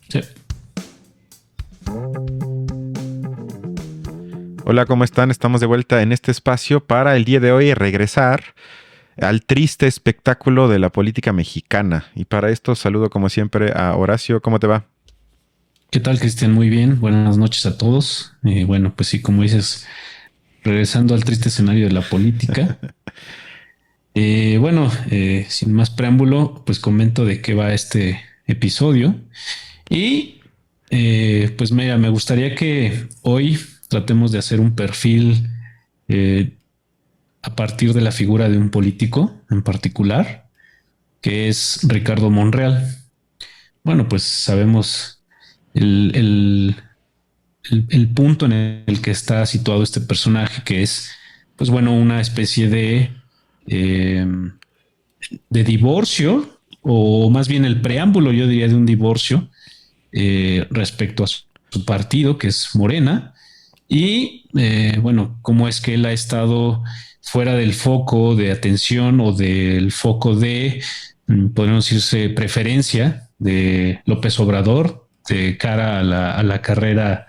Sí. Hola, ¿cómo están? Estamos de vuelta en este espacio para el día de hoy regresar al triste espectáculo de la política mexicana. Y para esto saludo como siempre a Horacio. ¿Cómo te va? ¿Qué tal, Cristian? Muy bien. Buenas noches a todos. Bueno, pues sí, como dices, regresando al triste escenario de la política. Sin más preámbulo, pues comento de qué va este episodio. Y pues mira, me gustaría que hoy tratemos de hacer un perfil eh, a partir de la figura de un político en particular, que es Ricardo Monreal. Bueno, pues sabemos el, el el punto en el que está situado este personaje, que es, pues bueno, una especie eh, de divorcio, o más bien el preámbulo, yo diría, de un divorcio respecto a su partido, que es Morena, y bueno, cómo es que él ha estado fuera del foco de atención o del foco de, podemos decirse, preferencia de López Obrador de cara a la carrera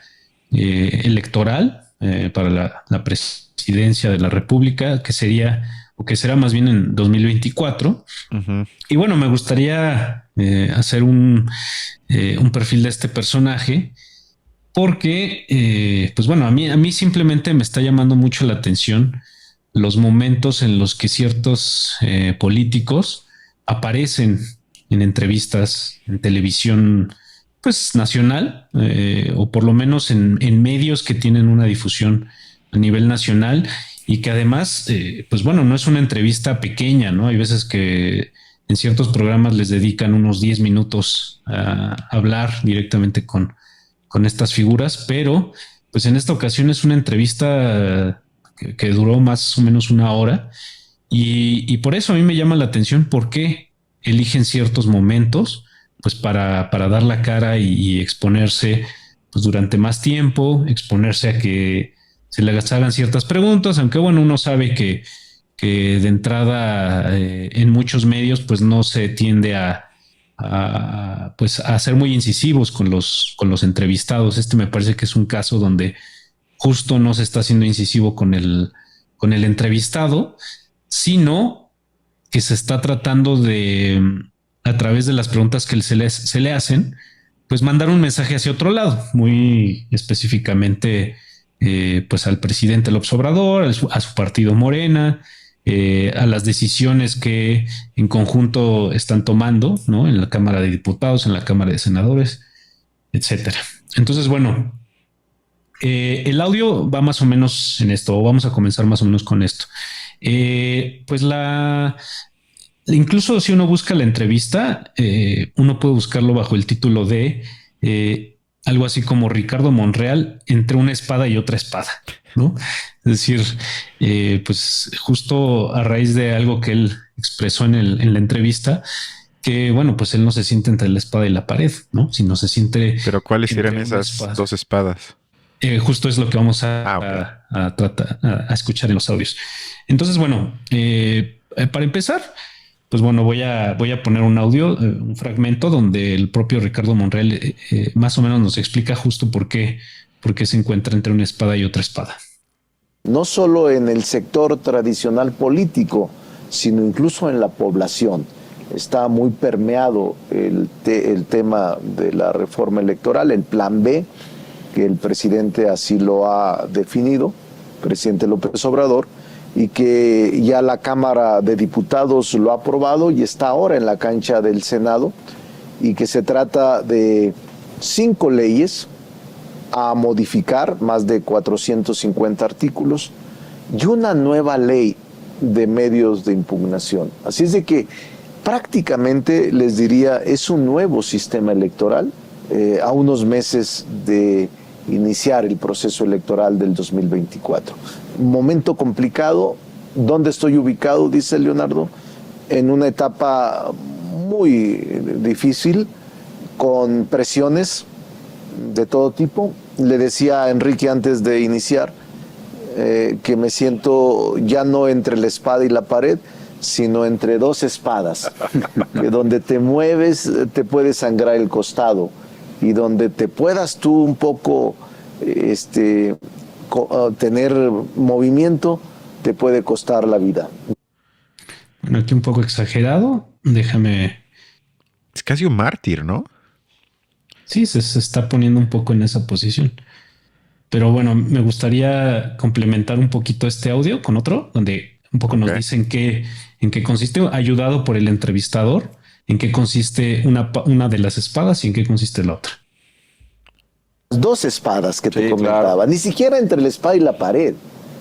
electoral para la presidencia de la República, que sería o que será más bien en 2024. Ujú. Y bueno, me gustaría hacer un perfil de este personaje porque, pues bueno, a mí simplemente me está llamando mucho la atención los momentos en los que ciertos políticos aparecen en entrevistas en televisión, pues nacional, o por lo menos en medios que tienen una difusión a nivel nacional y que además, pues bueno, no es una entrevista pequeña, ¿no? Hay veces que en ciertos programas les dedican unos 10 minutos a hablar directamente con estas figuras, pero pues en esta ocasión es una entrevista que duró más o menos una hora y por eso a mí me llama la atención por qué eligen ciertos momentos pues para dar la cara y exponerse pues durante más tiempo, exponerse a que se le hagan ciertas preguntas, aunque bueno, uno sabe que de entrada en muchos medios pues no se tiende pues a ser muy incisivos con los entrevistados. Este me parece que es un caso donde justo no se está siendo incisivo con el entrevistado, sino que se está tratando de, a través de las preguntas que se le hacen, pues mandar un mensaje hacia otro lado, muy específicamente pues al presidente López Obrador, a su partido Morena, a las decisiones que en conjunto están tomando, ¿no? En la Cámara de Diputados, en la Cámara de Senadores, etcétera. Entonces, bueno, el audio va más o menos en esto, o vamos a comenzar más o menos con esto. Pues incluso si uno busca la entrevista, uno puede buscarlo bajo el título de algo así como Ricardo Monreal entre una espada y otra espada, ¿no? Es decir, pues justo a raíz de algo que él expresó en la entrevista, que bueno, pues él no se siente entre la espada y la pared, ¿no? Sino se siente Pero ¿cuáles serían entre una esas espada. dos espadas? Justo es lo que vamos Ah, ok. a tratar, a escuchar en los audios. Entonces, bueno, para empezar, pues bueno, voy a poner un audio, un fragmento donde el propio Ricardo Monreal más o menos nos explica justo por qué se encuentra entre una espada y otra espada. No solo en el sector tradicional político, sino incluso en la población. Está muy permeado el tema de la reforma electoral, el plan B, que el presidente así lo ha definido, presidente López Obrador, y que ya la Cámara de Diputados lo ha aprobado y está ahora en la cancha del Senado, y que se trata de 5 leyes a modificar, más de 450 artículos, y una nueva ley de medios de impugnación. Así es de que prácticamente, les diría, es un nuevo sistema electoral a unos meses de iniciar el proceso electoral del 2024. Un momento complicado. ¿Dónde estoy ubicado?, dice Leonardo, en una etapa muy difícil, con presiones de todo tipo. Le decía a Enrique antes de iniciar que me siento ya no entre la espada y la pared, sino entre dos espadas, que donde te mueves te puede sangrar el costado. y donde te puedas tú un poco tener movimiento, te puede costar la vida. Bueno, aquí un poco exagerado, déjame... Es casi un mártir, ¿no? Sí, se está poniendo un poco en esa posición. Pero bueno, me gustaría complementar un poquito este audio con otro, donde un poco nos dicen en qué consiste, ayudado por el entrevistador, en qué consiste una de las espadas y en qué consiste la otra. Dos espadas que te comentaba, claro. Ni siquiera entre la espada y la pared.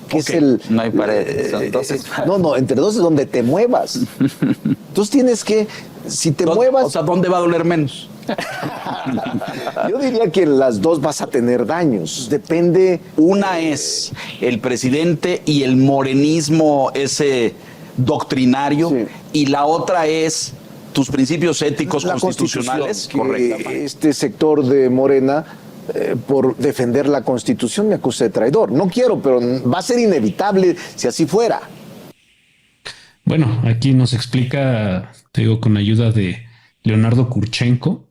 Que es no hay pared, son dos espadas. No, entre dos es donde te muevas. Entonces tienes que, si te muevas... O sea, ¿dónde va a doler menos? Yo diría que en las dos vas a tener daños. Depende. Una es el presidente y el morenismo ese doctrinario, sí. Y la otra es tus principios éticos constitucionales. Correcto. Este sector de Morena, por defender la Constitución, me acusa de traidor. No quiero, pero va a ser inevitable si así fuera. Bueno, aquí nos explica, te digo, con ayuda de Leonardo Kurchenko,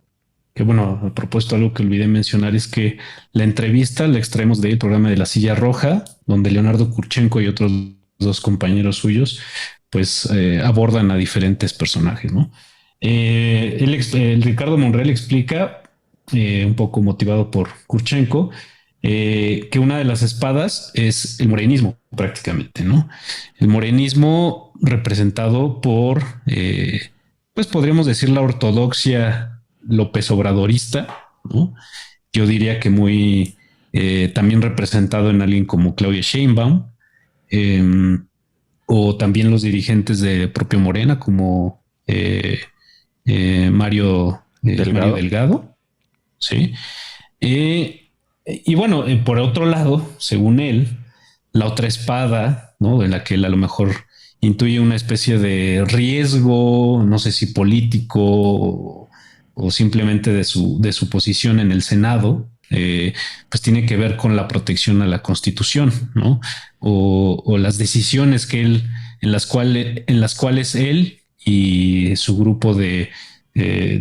que bueno, a propósito, algo que olvidé mencionar es que la entrevista la extraemos del programa de La Silla Roja, donde Leonardo Kurchenko y otros dos compañeros suyos pues abordan a diferentes personajes, ¿no? El Ricardo Monreal explica, un poco motivado por Kurchenko, que una de las espadas es el morenismo, prácticamente, ¿no? El morenismo representado por, pues podríamos decir, la ortodoxia López Obradorista, ¿no? Yo diría que muy también representado en alguien como Claudia Sheinbaum, o también los dirigentes de propio Morena, como Mario Delgado, ¿sí? Y bueno, por otro lado, según él, la otra espada, ¿no? En la que él a lo mejor intuye una especie de riesgo, no sé si político o simplemente de su posición en el Senado, pues tiene que ver con la protección a la Constitución, ¿no? O las decisiones que él, en las cuales él y su grupo de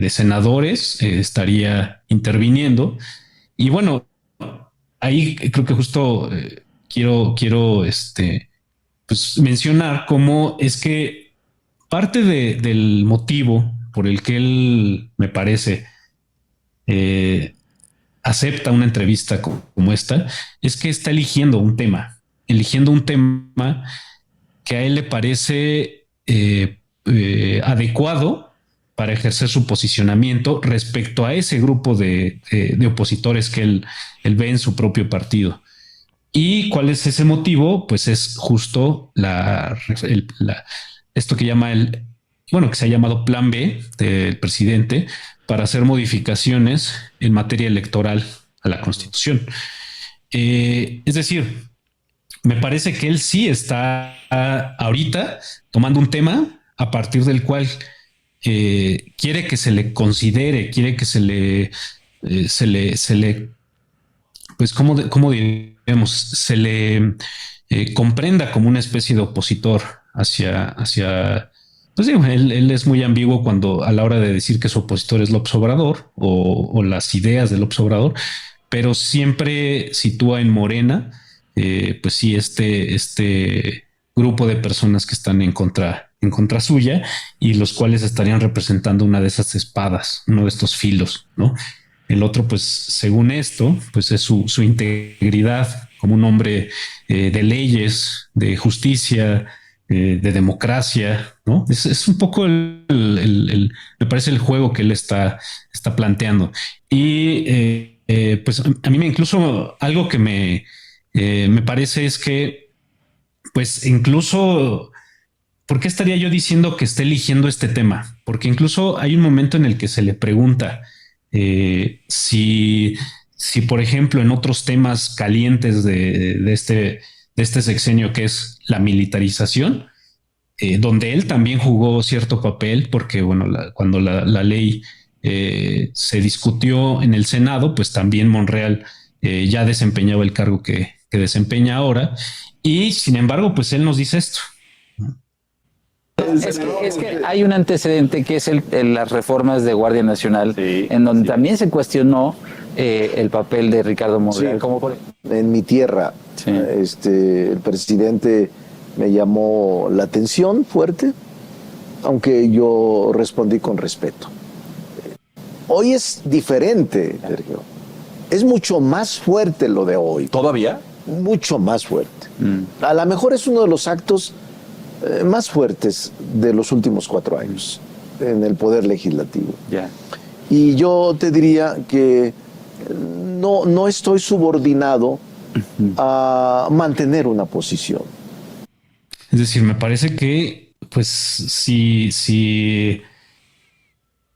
senadores estaría interviniendo. Y bueno, ahí creo que justo quiero pues mencionar cómo es que parte del motivo por el que él, me parece, acepta una entrevista como esta, es que está eligiendo un tema que a él le parece adecuado para ejercer su posicionamiento respecto a ese grupo de opositores que él ve en su propio partido. ¿Y cuál es ese motivo? Pues es justo esto que llama que se ha llamado Plan B del presidente para hacer modificaciones en materia electoral a la Constitución. Es decir, me parece que él sí está ahorita tomando un tema a partir del cual quiere que se le considere, quiere que se le pues, ¿cómo diríamos? Se le comprenda como una especie de opositor hacia pues digo, él es muy ambiguo cuando a la hora de decir que su opositor es López Obrador o las ideas de López Obrador, pero siempre sitúa en Morena, pues sí, este grupo de personas que están en contra suya y los cuales estarían representando una de esas espadas, uno de estos filos, ¿no? El otro, pues, según esto, pues es su integridad como un hombre de leyes, de justicia, de democracia, ¿no? Es un poco me parece el juego que él está planteando. Y pues a mí incluso algo que me parece es que, pues incluso, ¿por qué estaría yo diciendo que está eligiendo este tema? Porque incluso hay un momento en el que se le pregunta si, por ejemplo, en otros temas calientes de este sexenio, que es la militarización, donde él también jugó cierto papel, porque bueno, cuando la ley se discutió en el Senado, pues también Monreal ya desempeñaba el cargo que desempeña ahora, y sin embargo, pues él nos dice esto. Es que hay un antecedente que es las reformas de Guardia Nacional, en donde también se cuestionó el papel de Ricardo Monreal. En mi tierra, el presidente me llamó la atención fuerte, aunque yo respondí con respeto. Hoy es diferente, Sergio. Es mucho más fuerte lo de hoy. ¿Todavía? Mucho más fuerte. A lo mejor es uno de los actos más fuertes de los últimos 4 años en el Poder Legislativo. Y yo te diría que no estoy subordinado a mantener una posición. Es decir, me parece que, pues, si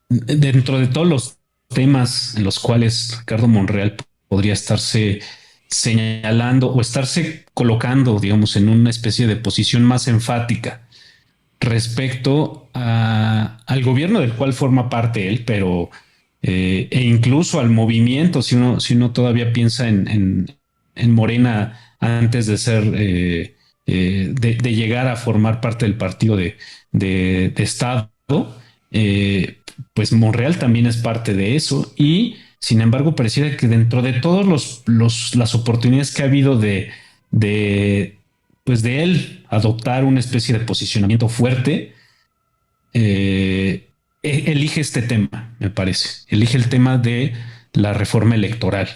dentro de todos los temas en los cuales Ricardo Monreal podría estarse señalando o estarse colocando, digamos, en una especie de posición más enfática respecto al gobierno del cual forma parte él, pero e incluso al movimiento, si uno todavía piensa en Morena antes de ser de llegar a formar parte del partido de Estado, pues Monreal también es parte de eso y sin embargo pareciera que dentro de todos las oportunidades que ha habido de él adoptar una especie de posicionamiento fuerte, elige este tema, me parece. Elige el tema de la reforma electoral.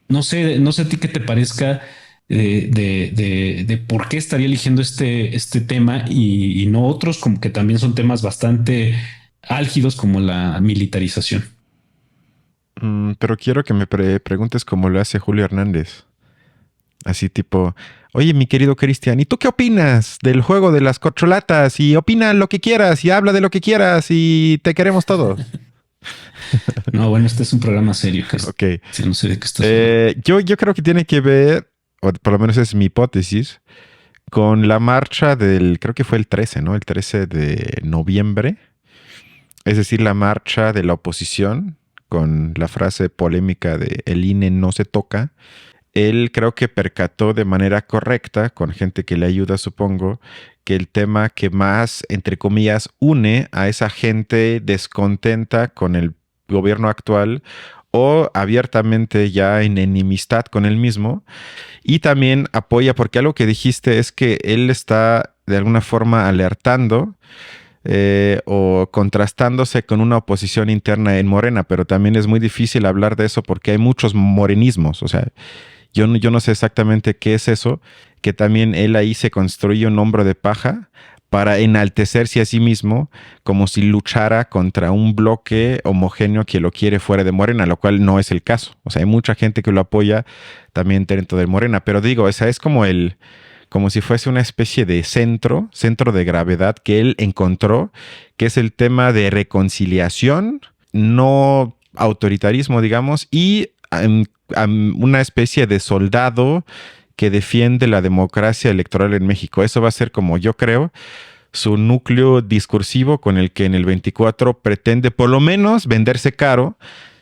No sé a ti qué te parezca de por qué estaría eligiendo este tema y no otros, como que también son temas bastante álgidos como la militarización. Pero quiero que me preguntes cómo lo hace Julio Hernández. Así tipo, oye, mi querido Cristian, ¿y tú qué opinas del juego de las corcholatas? Y opina lo que quieras y habla de lo que quieras y te queremos todos. No, bueno, este es un programa serio. Okay. No sé de qué estás yo creo que tiene que ver, o por lo menos es mi hipótesis, con la marcha creo que fue el 13, ¿no? El 13 de noviembre. Es decir, la marcha de la oposición con la frase polémica de el INE no se toca. Él creo que percató de manera correcta, con gente que le ayuda, supongo, que el tema que más, entre comillas, une a esa gente descontenta con el gobierno actual o abiertamente ya en enemistad con él mismo, y también apoya, porque algo que dijiste es que él está de alguna forma alertando o contrastándose con una oposición interna en Morena, pero también es muy difícil hablar de eso porque hay muchos morenismos, o sea, yo no sé exactamente qué es eso, que también él ahí se construye un hombro de paja para enaltecerse a sí mismo como si luchara contra un bloque homogéneo que lo quiere fuera de Morena, lo cual no es el caso. O sea, hay mucha gente que lo apoya también dentro de Morena, pero digo, esa es como si fuese una especie de centro de gravedad que él encontró, que es el tema de reconciliación, no autoritarismo, digamos, y una especie de soldado que defiende la democracia electoral en México. Eso va a ser, como yo creo, su núcleo discursivo con el que en el 24 pretende por lo menos venderse caro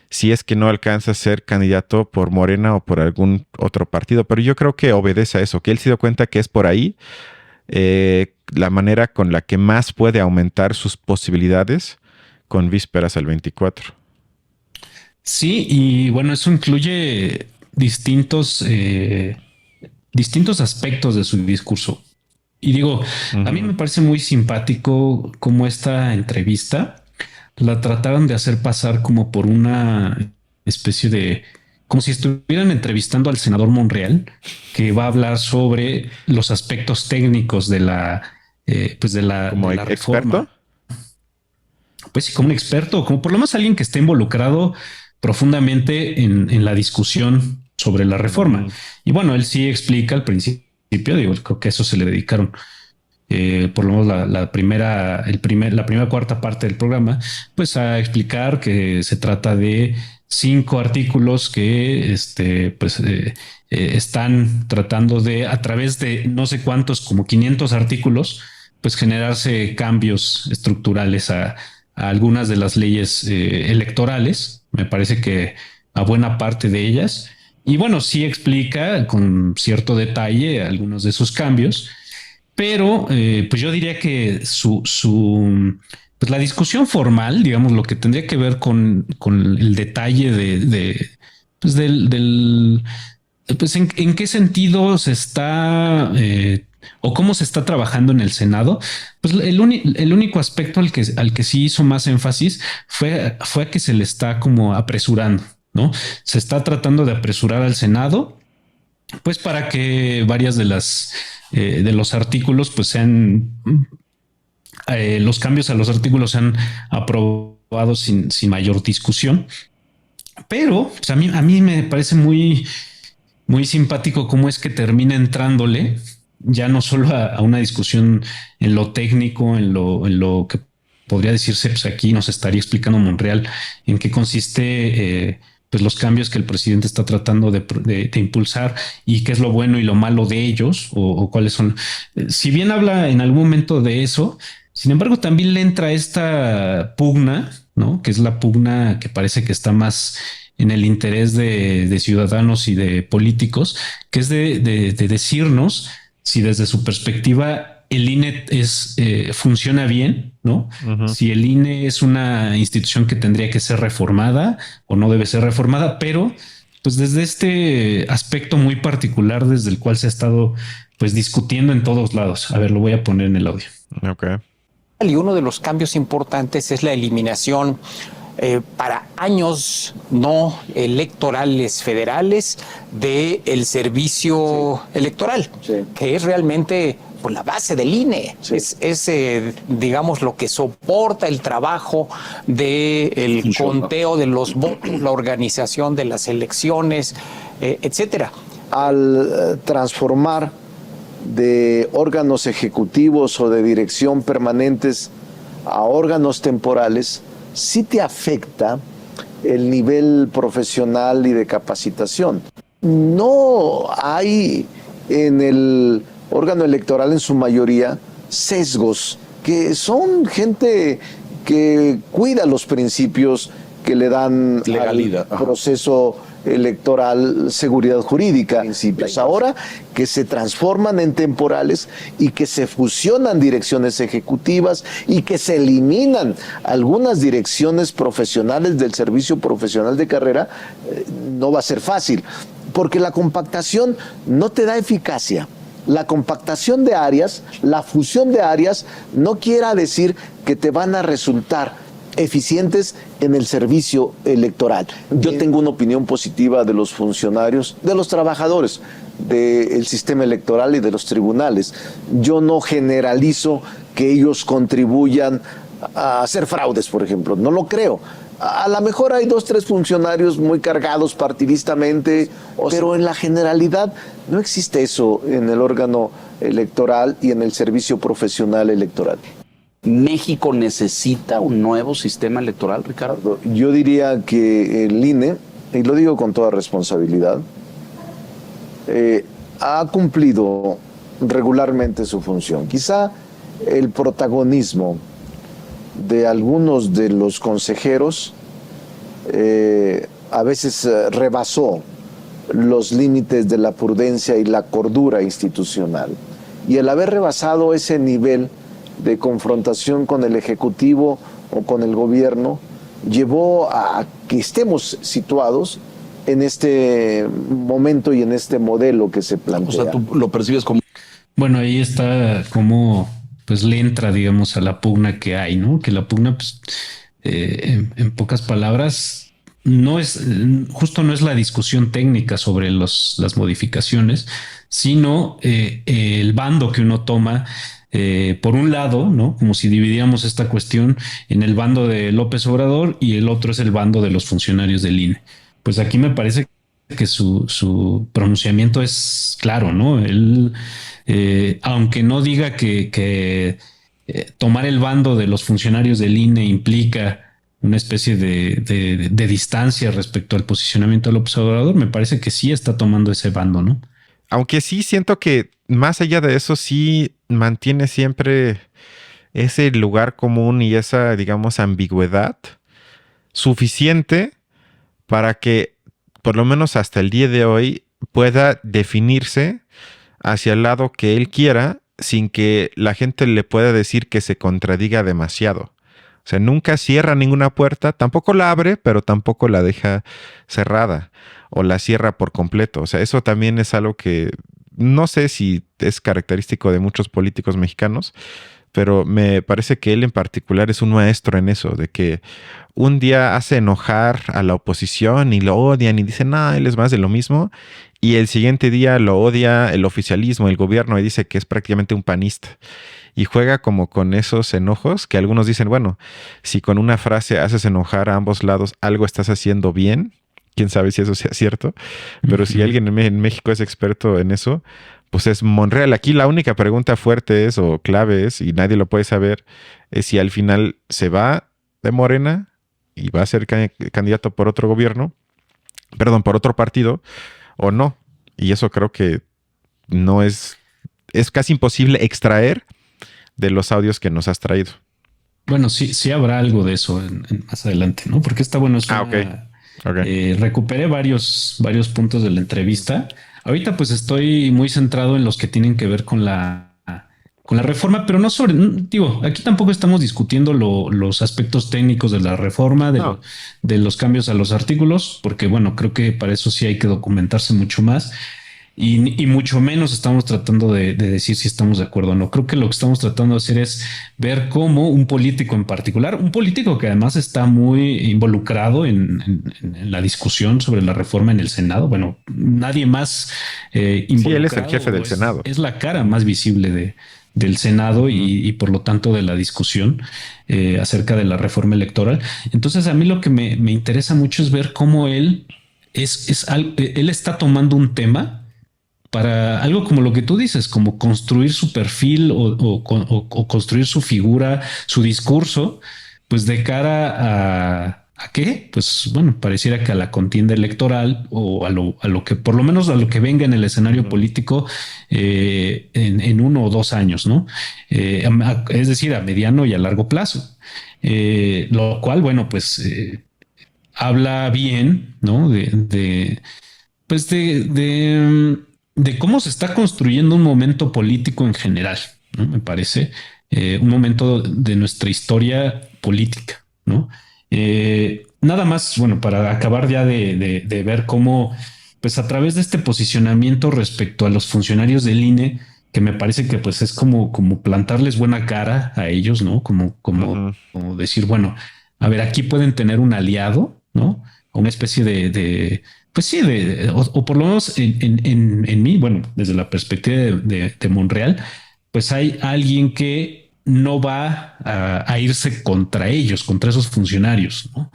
si es que no alcanza a ser candidato por Morena o por algún otro partido. Pero yo creo que obedece a eso, que él se dio cuenta que es por ahí la manera con la que más puede aumentar sus posibilidades con vísperas al 24. Sí, y bueno, eso incluye distintos aspectos de su discurso. Y digo, a mí me parece muy simpático cómo esta entrevista la trataron de hacer pasar como por una especie de, como si estuvieran entrevistando al senador Monreal, que va a hablar sobre los aspectos técnicos de la reforma. ¿Experto? Pues sí, como un experto, como por lo menos alguien que esté involucrado profundamente en la discusión sobre la reforma. Y bueno, él sí explica al principio, digo, creo que a eso se le dedicaron por lo menos la primera cuarta parte del programa, pues a explicar que se trata de 5 artículos que están tratando de, a través de no sé cuántos, como 500 artículos, pues generarse cambios estructurales a algunas de las leyes electorales. Me parece que a buena parte de ellas. Y bueno, sí explica con cierto detalle algunos de esos cambios. pero pues yo diría que pues la discusión formal, digamos, lo que tendría que ver con el detalle pues pues en qué sentido se está o cómo se está trabajando en el Senado, pues el único aspecto al que sí hizo más énfasis fue a que se le está como apresurando, ¿no? Se está tratando de apresurar al Senado, pues para que varias de los artículos pues sean los cambios a los artículos sean aprobados sin mayor discusión. Pero pues a mí me parece muy simpático cómo es que termina entrándole ya no solo a una discusión en lo técnico, en lo que podría decirse, pues aquí nos estaría explicando Monreal en qué consiste pues los cambios que el presidente está tratando de impulsar y qué es lo bueno y lo malo de ellos o cuáles son. Si bien habla en algún momento de eso, sin embargo también le entra esta pugna, ¿no? Que es la pugna que parece que está más en el interés de ciudadanos y de políticos, que es de decirnos si desde su perspectiva el INE funciona bien, ¿no? Ujú. Si el INE es una institución que tendría que ser reformada o no debe ser reformada, pero pues desde este aspecto muy particular desde el cual se ha estado pues discutiendo en todos lados. A ver, lo voy a poner en el audio. Ok. Y uno de los cambios importantes es la eliminación para años no electorales federales del servicio electoral, que es realmente pues, la base del INE. Es digamos, lo que soporta el trabajo del conteo de los votos, la organización de las elecciones, etcétera. Al transformar de órganos ejecutivos o de dirección permanentes a órganos temporales, sí te afecta el nivel profesional y de capacitación. No hay en el órgano electoral en su mayoría sesgos, que son gente que cuida los principios que le dan legalidad al proceso electoral seguridad jurídica. Principios ahora que se transforman en temporales y que se fusionan direcciones ejecutivas y que se eliminan algunas direcciones profesionales del servicio profesional de carrera, no va a ser fácil, porque la compactación no te da eficacia. La compactación de áreas, la fusión de áreas, no quiere decir que te van a resultar eficientes en el servicio electoral. Yo tengo una opinión positiva de los funcionarios, de los trabajadores del sistema electoral y de los tribunales. Yo no generalizo que ellos contribuyan a hacer fraudes, por ejemplo. No lo creo. A lo mejor hay 2, 3 funcionarios muy cargados partidistamente, pero en la generalidad no existe eso en el órgano electoral y en el servicio profesional electoral. ¿México necesita un nuevo sistema electoral, Ricardo? Yo diría que el INE, y lo digo con toda responsabilidad, ha cumplido regularmente su función. Quizá el protagonismo de algunos de los consejeros a veces rebasó los límites de la prudencia y la cordura institucional. Y el haber rebasado ese nivel de confrontación con el Ejecutivo o con el gobierno llevó a que estemos situados en este momento y en este modelo que se plantea. O sea, tú lo percibes como... Bueno, ahí está como pues le entra, digamos, a la pugna que hay, ¿no? Que la pugna, pues, en pocas palabras, no es la discusión técnica sobre las modificaciones, sino el bando que uno toma. Por un lado, ¿no? Como si dividíamos esta cuestión en el bando de López Obrador y el otro es el bando de los funcionarios del INE. Pues aquí me parece que su pronunciamiento es claro, ¿no? Él, aunque no diga que tomar el bando de los funcionarios del INE implica una especie de distancia respecto al posicionamiento de López Obrador, me parece que sí está tomando ese bando, ¿no? Aunque sí siento que más allá de eso sí mantiene siempre ese lugar común y esa, digamos, ambigüedad suficiente para que, por lo menos hasta el día de hoy, pueda definirse hacia el lado que él quiera sin que la gente le pueda decir que se contradiga demasiado. O sea, nunca cierra ninguna puerta, tampoco la abre, pero tampoco la deja cerrada o la cierra por completo. O sea, eso también es algo que no sé si es característico de muchos políticos mexicanos, pero me parece que él en particular es un maestro en eso, de que un día hace enojar a la oposición y lo odian y dicen, no, él es más de lo mismo, y el siguiente día lo odia el oficialismo, el gobierno, y dice que es prácticamente un panista. Y juega como con esos enojos que algunos dicen, bueno, si con una frase haces enojar a ambos lados, algo estás haciendo bien. Quién sabe si eso sea cierto, pero si alguien en México es experto en eso, pues es Monreal. Aquí la única pregunta fuerte es, o clave es, y nadie lo puede saber, es si al final se va de Morena y va a ser candidato por otro gobierno, perdón, por otro partido, o no. Y eso creo que no es casi imposible extraer de los audios que nos has traído. Bueno, sí habrá algo de eso más adelante, ¿no? Porque está bueno. Okay. Recuperé varios puntos de la entrevista. Ahorita pues estoy muy centrado en los que tienen que ver con la reforma, pero no sobre, digo, aquí tampoco estamos discutiendo los aspectos técnicos de la reforma, de los cambios a los artículos, porque bueno, creo que para eso sí hay que documentarse mucho más. Y mucho menos estamos tratando de decir si estamos de acuerdo o no. Creo que lo que estamos tratando de hacer es ver cómo un político en particular, un político que además está muy involucrado en la discusión sobre la reforma en el Senado. Bueno, nadie más involucrado. Sí, él es el jefe del Senado. Es la cara más visible del Senado y por lo tanto de la discusión acerca de la reforma electoral. Entonces a mí lo que me interesa mucho es ver cómo él él está tomando un tema para algo como lo que tú dices, como construir su perfil o construir su figura, su discurso, pues de cara ¿a qué? Pues bueno, pareciera que a la contienda electoral o a lo que, por lo menos a lo que venga en el escenario político en 1 o 2 años, ¿no? Es decir, a mediano y a largo plazo. Lo cual, bueno, pues habla bien, ¿no? Pues de cómo se está construyendo un momento político en general, ¿no? Me parece un momento de nuestra historia política, ¿no? Nada más, bueno, para acabar ya de ver cómo, pues a través de este posicionamiento respecto a los funcionarios del INE, que me parece que pues es como plantarles buena cara a ellos, ¿no? Como decir, bueno, a ver, aquí pueden tener un aliado, ¿no? Una especie pues sí, o por lo menos en mí, bueno, desde la perspectiva de Monreal, pues hay alguien que no va a irse contra ellos, contra esos funcionarios, ¿no?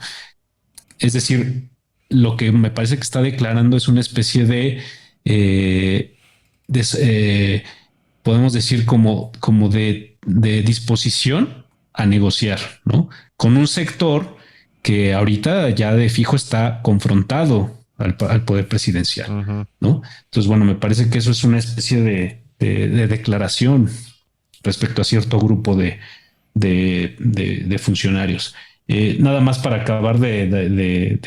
Es decir, lo que me parece que está declarando es una especie podemos decir como de disposición a negociar, ¿no? Con un sector que ahorita ya de fijo está confrontado al poder presidencial, ¿no? Entonces, bueno, me parece que eso es una especie de declaración respecto a cierto grupo de funcionarios. Nada más para acabar de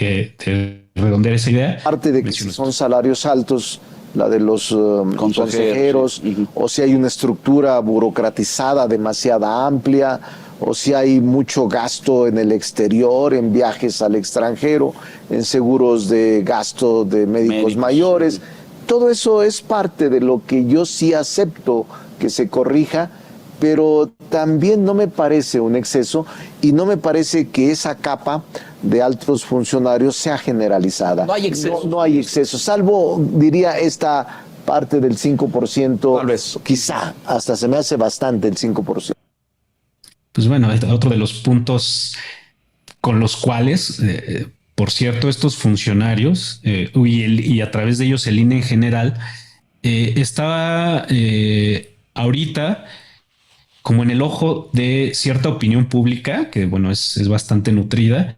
redondear esa idea. Aparte de que si son salarios altos, la de los consejeros, o si hay una estructura burocratizada demasiado amplia, o si hay mucho gasto en el exterior, en viajes al extranjero, en seguros de gasto de médicos mayores. Sí. Todo eso es parte de lo que yo sí acepto que se corrija, pero también no me parece un exceso y no me parece que esa capa de altos funcionarios sea generalizada. No hay exceso. No hay exceso, salvo, diría, esta parte del 5%, tal vez, quizá, hasta se me hace bastante el 5%. Pues bueno, otro de los puntos con los cuales, por cierto, estos funcionarios y a través de ellos el INE en general, estaba ahorita como en el ojo de cierta opinión pública, que bueno, es bastante nutrida,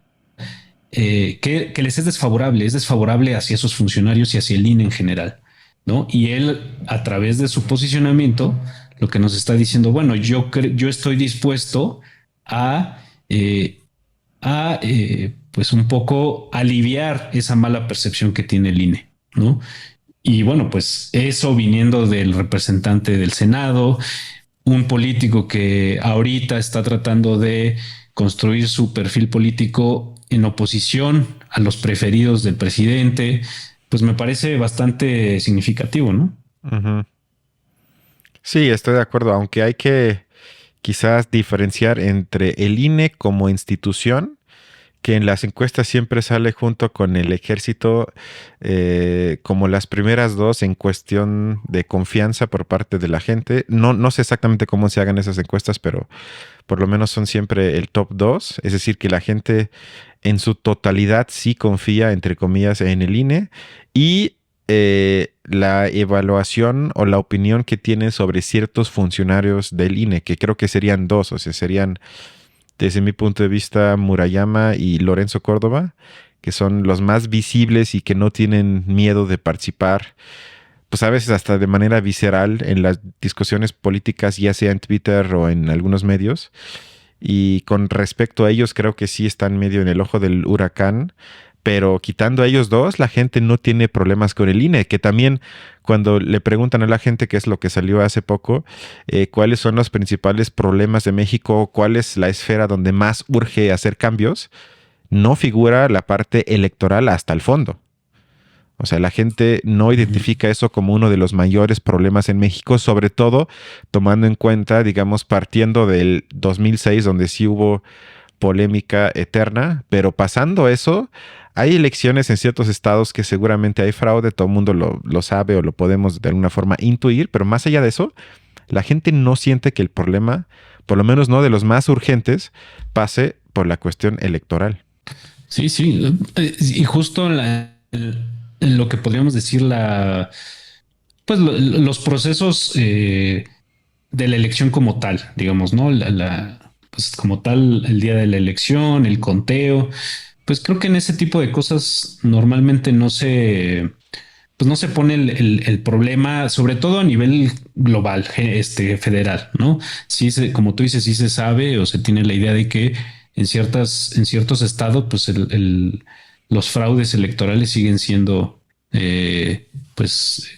que les es desfavorable hacia esos funcionarios y hacia el INE en general, ¿no? Y él, a través de su posicionamiento, lo que nos está diciendo, bueno, yo estoy dispuesto a pues un poco aliviar esa mala percepción que tiene el INE, ¿no? Y bueno, pues eso viniendo del representante del Senado, un político que ahorita está tratando de construir su perfil político en oposición a los preferidos del presidente, pues me parece bastante significativo, ¿no? Ujú. Sí, estoy de acuerdo, aunque hay que quizás diferenciar entre el INE como institución, que en las encuestas siempre sale junto con el ejército, como las primeras dos en cuestión de confianza por parte de la gente. No sé exactamente cómo se hagan esas encuestas, pero por lo menos son siempre el top 2. Es decir, que la gente en su totalidad sí confía, entre comillas, en el INE. Y la evaluación o la opinión que tienen sobre ciertos funcionarios del INE, que creo que serían dos, o sea, serían, desde mi punto de vista, Murayama y Lorenzo Córdoba, que son los más visibles y que no tienen miedo de participar, pues a veces hasta de manera visceral en las discusiones políticas, ya sea en Twitter o en algunos medios. Y con respecto a ellos, creo que sí están medio en el ojo del huracán, pero quitando a ellos dos, la gente no tiene problemas con el INE, que también cuando le preguntan a la gente, qué es lo que salió hace poco, cuáles son los principales problemas de México, cuál es la esfera donde más urge hacer cambios, no figura la parte electoral hasta el fondo. O sea, la gente no identifica eso como uno de los mayores problemas en México, sobre todo tomando en cuenta, digamos, partiendo del 2006, donde sí hubo polémica eterna, pero pasando eso, hay elecciones en ciertos estados que seguramente hay fraude, todo el mundo lo sabe o lo podemos de alguna forma intuir, pero más allá de eso, la gente no siente que el problema, por lo menos no de los más urgentes, pase por la cuestión electoral. Sí, sí. Y justo en lo que podríamos decir pues los procesos de la elección como tal, digamos, ¿no? Pues como tal, el día de la elección, el conteo, pues creo que en ese tipo de cosas normalmente pues no se pone el problema, sobre todo a nivel global, federal, ¿no? Sí, como tú dices, sí se sabe o se tiene la idea de que en ciertos estados, pues los fraudes electorales siguen siendo, pues,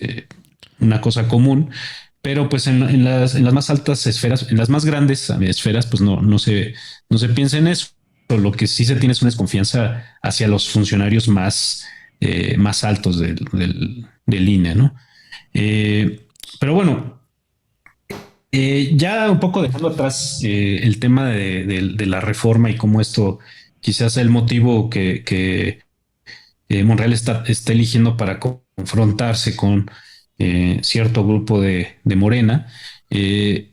una cosa común, pero pues en las más altas esferas, en las más grandes esferas, pues no se piensa en eso. Lo que sí se tiene es una desconfianza hacia los funcionarios más altos del INE, ¿no? Pero bueno, ya un poco dejando atrás el tema de la reforma y cómo esto quizás sea el motivo que Monreal está eligiendo para confrontarse con cierto grupo de Morena. Eh,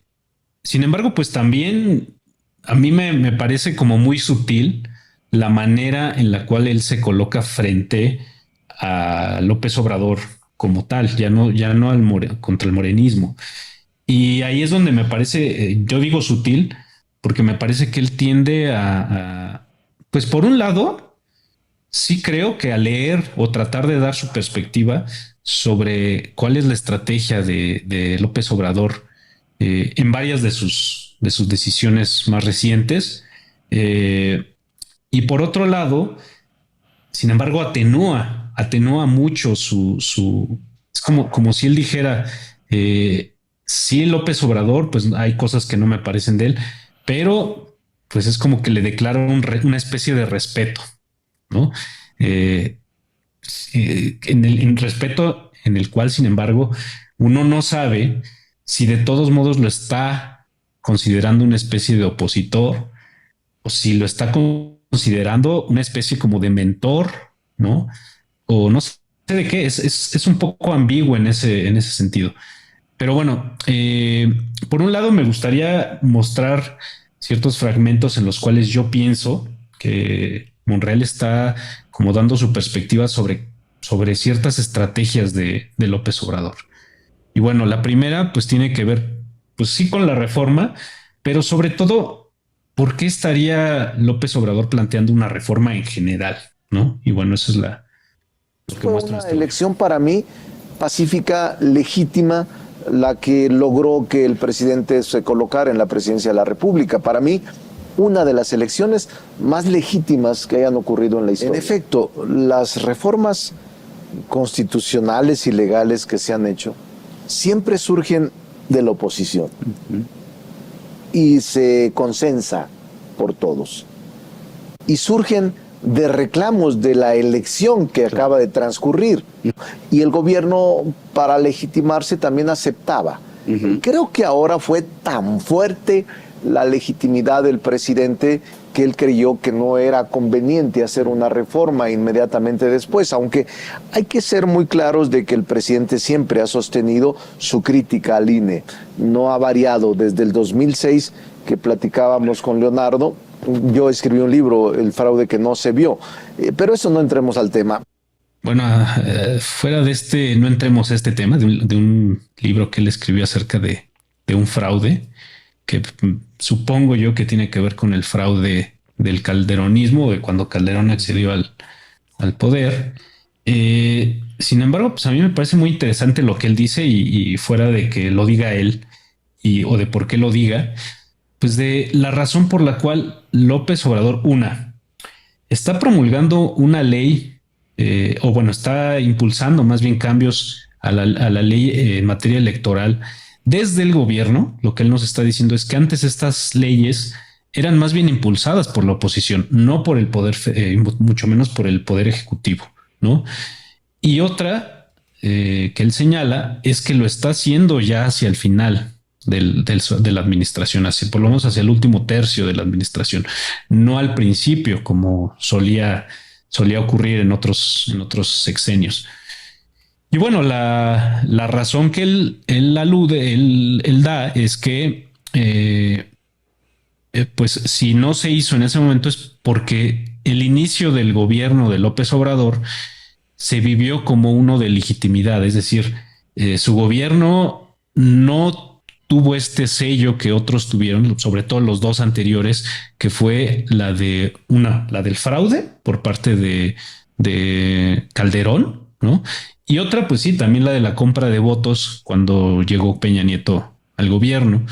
Sin embargo, pues también a mí me parece como muy sutil la manera en la cual él se coloca frente a López Obrador como tal, ya no contra el morenismo. Y ahí es donde me parece, yo digo sutil, porque me parece que él tiende pues por un lado, sí creo que a leer o tratar de dar su perspectiva sobre cuál es la estrategia de López Obrador en varias de sus decisiones más recientes. Y por otro lado, sin embargo, atenúa mucho es como si él dijera, sí, López Obrador, pues hay cosas que no me parecen de él, pero pues es como que le declaro una especie de respeto, ¿no? Eh, en respeto en el cual, sin embargo, uno no sabe si de todos modos lo está considerando una especie de opositor o si lo está considerando una especie como de mentor, ¿no? O no sé de qué, es un poco ambiguo en ese sentido. Pero bueno, por un lado me gustaría mostrar ciertos fragmentos en los cuales yo pienso que Monreal está como dando su perspectiva sobre ciertas estrategias de López Obrador. Y bueno, la primera pues tiene que ver, pues sí, con la reforma, pero sobre todo, ¿por qué estaría López Obrador planteando una reforma en general? ¿No? Y bueno, eso es lo que Fue muestra una este elección para mí pacífica, legítima, la que logró que el presidente se colocara en la presidencia de la República. Para mí, una de las elecciones más legítimas que hayan ocurrido en la historia. En efecto, las reformas constitucionales y legales que se han hecho siempre surgen de la oposición y se consensa por todos. Y surgen de reclamos de la elección que acaba de transcurrir. Y el gobierno, para legitimarse, también aceptaba. Creo que ahora fue tan fuerte la legitimidad del presidente que él creyó que no era conveniente hacer una reforma inmediatamente después, aunque hay que ser muy claros de que el presidente siempre ha sostenido su crítica al INE. No ha variado desde el 2006 que platicábamos con Leonardo. Yo escribí un libro, El fraude que no se vio, pero eso no entremos al tema. Bueno, fuera de este, no entremos a este tema de un libro que él escribió acerca de un fraude que supongo yo que tiene que ver con el fraude del calderonismo, de cuando Calderón accedió al poder. Sin embargo, pues a mí me parece muy interesante lo que él dice y fuera de que lo diga él o de por qué lo diga, pues de la razón por la cual López Obrador, está promulgando una ley, o bueno, está impulsando más bien cambios a la ley en materia electoral desde el gobierno. Lo que él nos está diciendo es que antes estas leyes eran más bien impulsadas por la oposición, no por el poder, mucho menos por el poder ejecutivo, ¿no? Y otra que él señala es que lo está haciendo ya hacia el final de la administración, por lo menos hacia el último tercio de la administración, no al principio como solía ocurrir en otros sexenios. Y bueno, la razón que él da es que pues si no se hizo en ese momento es porque el inicio del gobierno de López Obrador se vivió como uno de legitimidad, es decir, su gobierno no tuvo este sello que otros tuvieron, sobre todo los dos anteriores, que fue la del fraude por parte de Calderón, ¿no? Y otra, pues sí, también la de la compra de votos cuando llegó Peña Nieto al gobierno.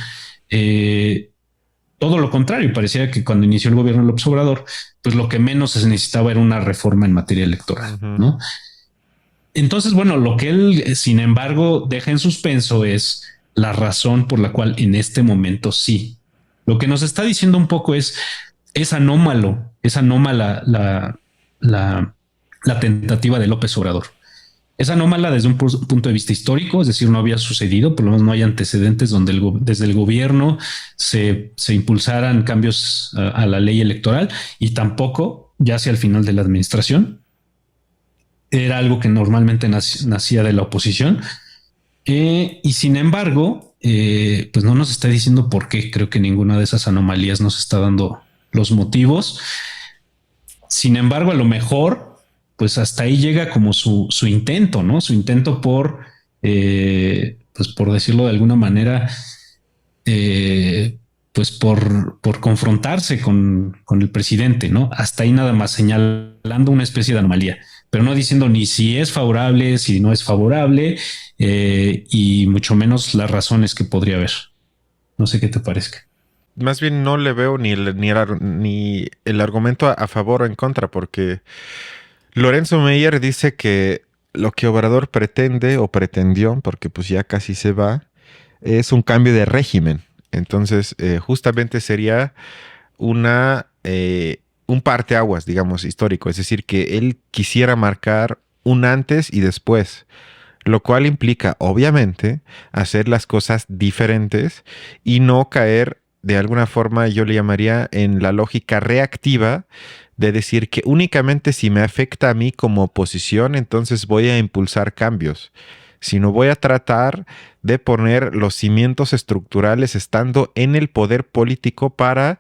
Todo lo contrario, parecía que cuando inició el gobierno de López Obrador, pues lo que menos se necesitaba era una reforma en materia electoral, ¿no? Entonces, bueno, lo que él, sin embargo, deja en suspenso es la razón por la cual en este momento sí. Lo que nos está diciendo un poco es anómala la tentativa de López Obrador. Es anómala desde un punto de vista histórico, es decir, no había sucedido, por lo menos no hay antecedentes donde desde el gobierno se impulsaran cambios a la ley electoral, y tampoco ya hacia el final de la administración. Era algo que normalmente nacía de la oposición. Y sin embargo, pues no nos está diciendo por qué. Creo que ninguna de esas anomalías nos está dando los motivos. Sin embargo, a lo mejor, pues hasta ahí llega como su intento, ¿no? Su intento por, pues por decirlo de alguna manera, pues por confrontarse con el presidente, ¿no? Hasta ahí nada más señalando una especie de anomalía, pero no diciendo ni si es favorable, si no es favorable, y mucho menos las razones que podría haber. No sé qué te parezca. Más bien no le veo ni el argumento a favor o en contra, porque Lorenzo Meyer dice que lo que Obrador pretende o pretendió, porque pues ya casi se va, es un cambio de régimen. Entonces, justamente sería un parteaguas, digamos, histórico. Es decir, que él quisiera marcar un antes y después, lo cual implica, obviamente, hacer las cosas diferentes y no caer, de alguna forma, yo le llamaría, en la lógica reactiva de decir que únicamente si me afecta a mí como oposición, entonces voy a impulsar cambios. Sino voy a tratar de poner los cimientos estructurales estando en el poder político para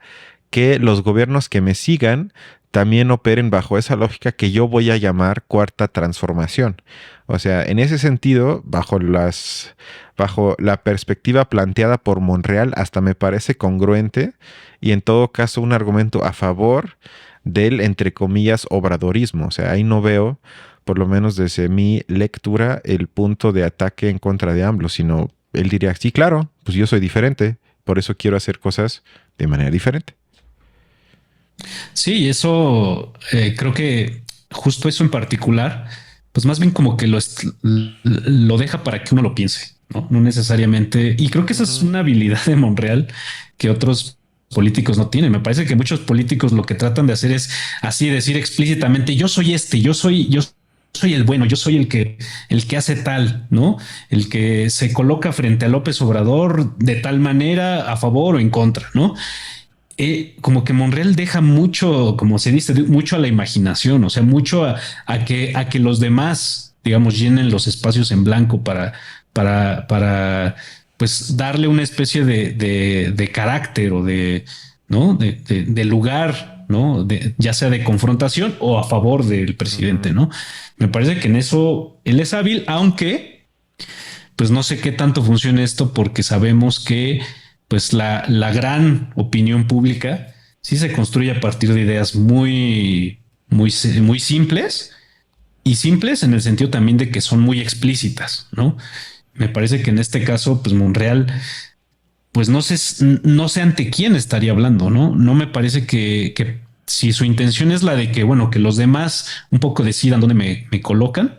que los gobiernos que me sigan también operen bajo esa lógica que yo voy a llamar cuarta transformación. O sea, en ese sentido, bajo la perspectiva planteada por Monreal, hasta me parece congruente y en todo caso un argumento a favor del, entre comillas, obradorismo. O sea, ahí no veo, por lo menos desde mi lectura, el punto de ataque en contra de AMLO, sino él diría, sí, claro, pues yo soy diferente, por eso quiero hacer cosas de manera diferente. Sí, eso creo que justo eso en particular, pues más bien como que lo deja para que uno lo piense, ¿no? No necesariamente. Y creo que esa es una habilidad de Monreal que otros políticos no tienen. Me parece que muchos políticos lo que tratan de hacer es así decir explícitamente, yo soy yo soy el bueno, yo soy el que hace tal, ¿no? El que se coloca frente a López Obrador de tal manera a favor o en contra, ¿no? Como que Monreal deja mucho, como se dice, mucho a la imaginación, o sea, mucho a que los demás, digamos, llenen los espacios en blanco para pues darle una especie de carácter o ¿no? De lugar, ¿no? Ya sea de confrontación o a favor del presidente, ¿no? Me parece que en eso él es hábil, aunque pues no sé qué tanto funciona esto porque sabemos que pues la gran opinión pública sí se construye a partir de ideas muy simples y simples en el sentido también de que son muy explícitas, ¿no? Me parece que en este caso, pues Monreal, pues no sé ante quién estaría hablando, ¿no? No me parece que si su intención es la de que, bueno, que los demás un poco decidan dónde me colocan,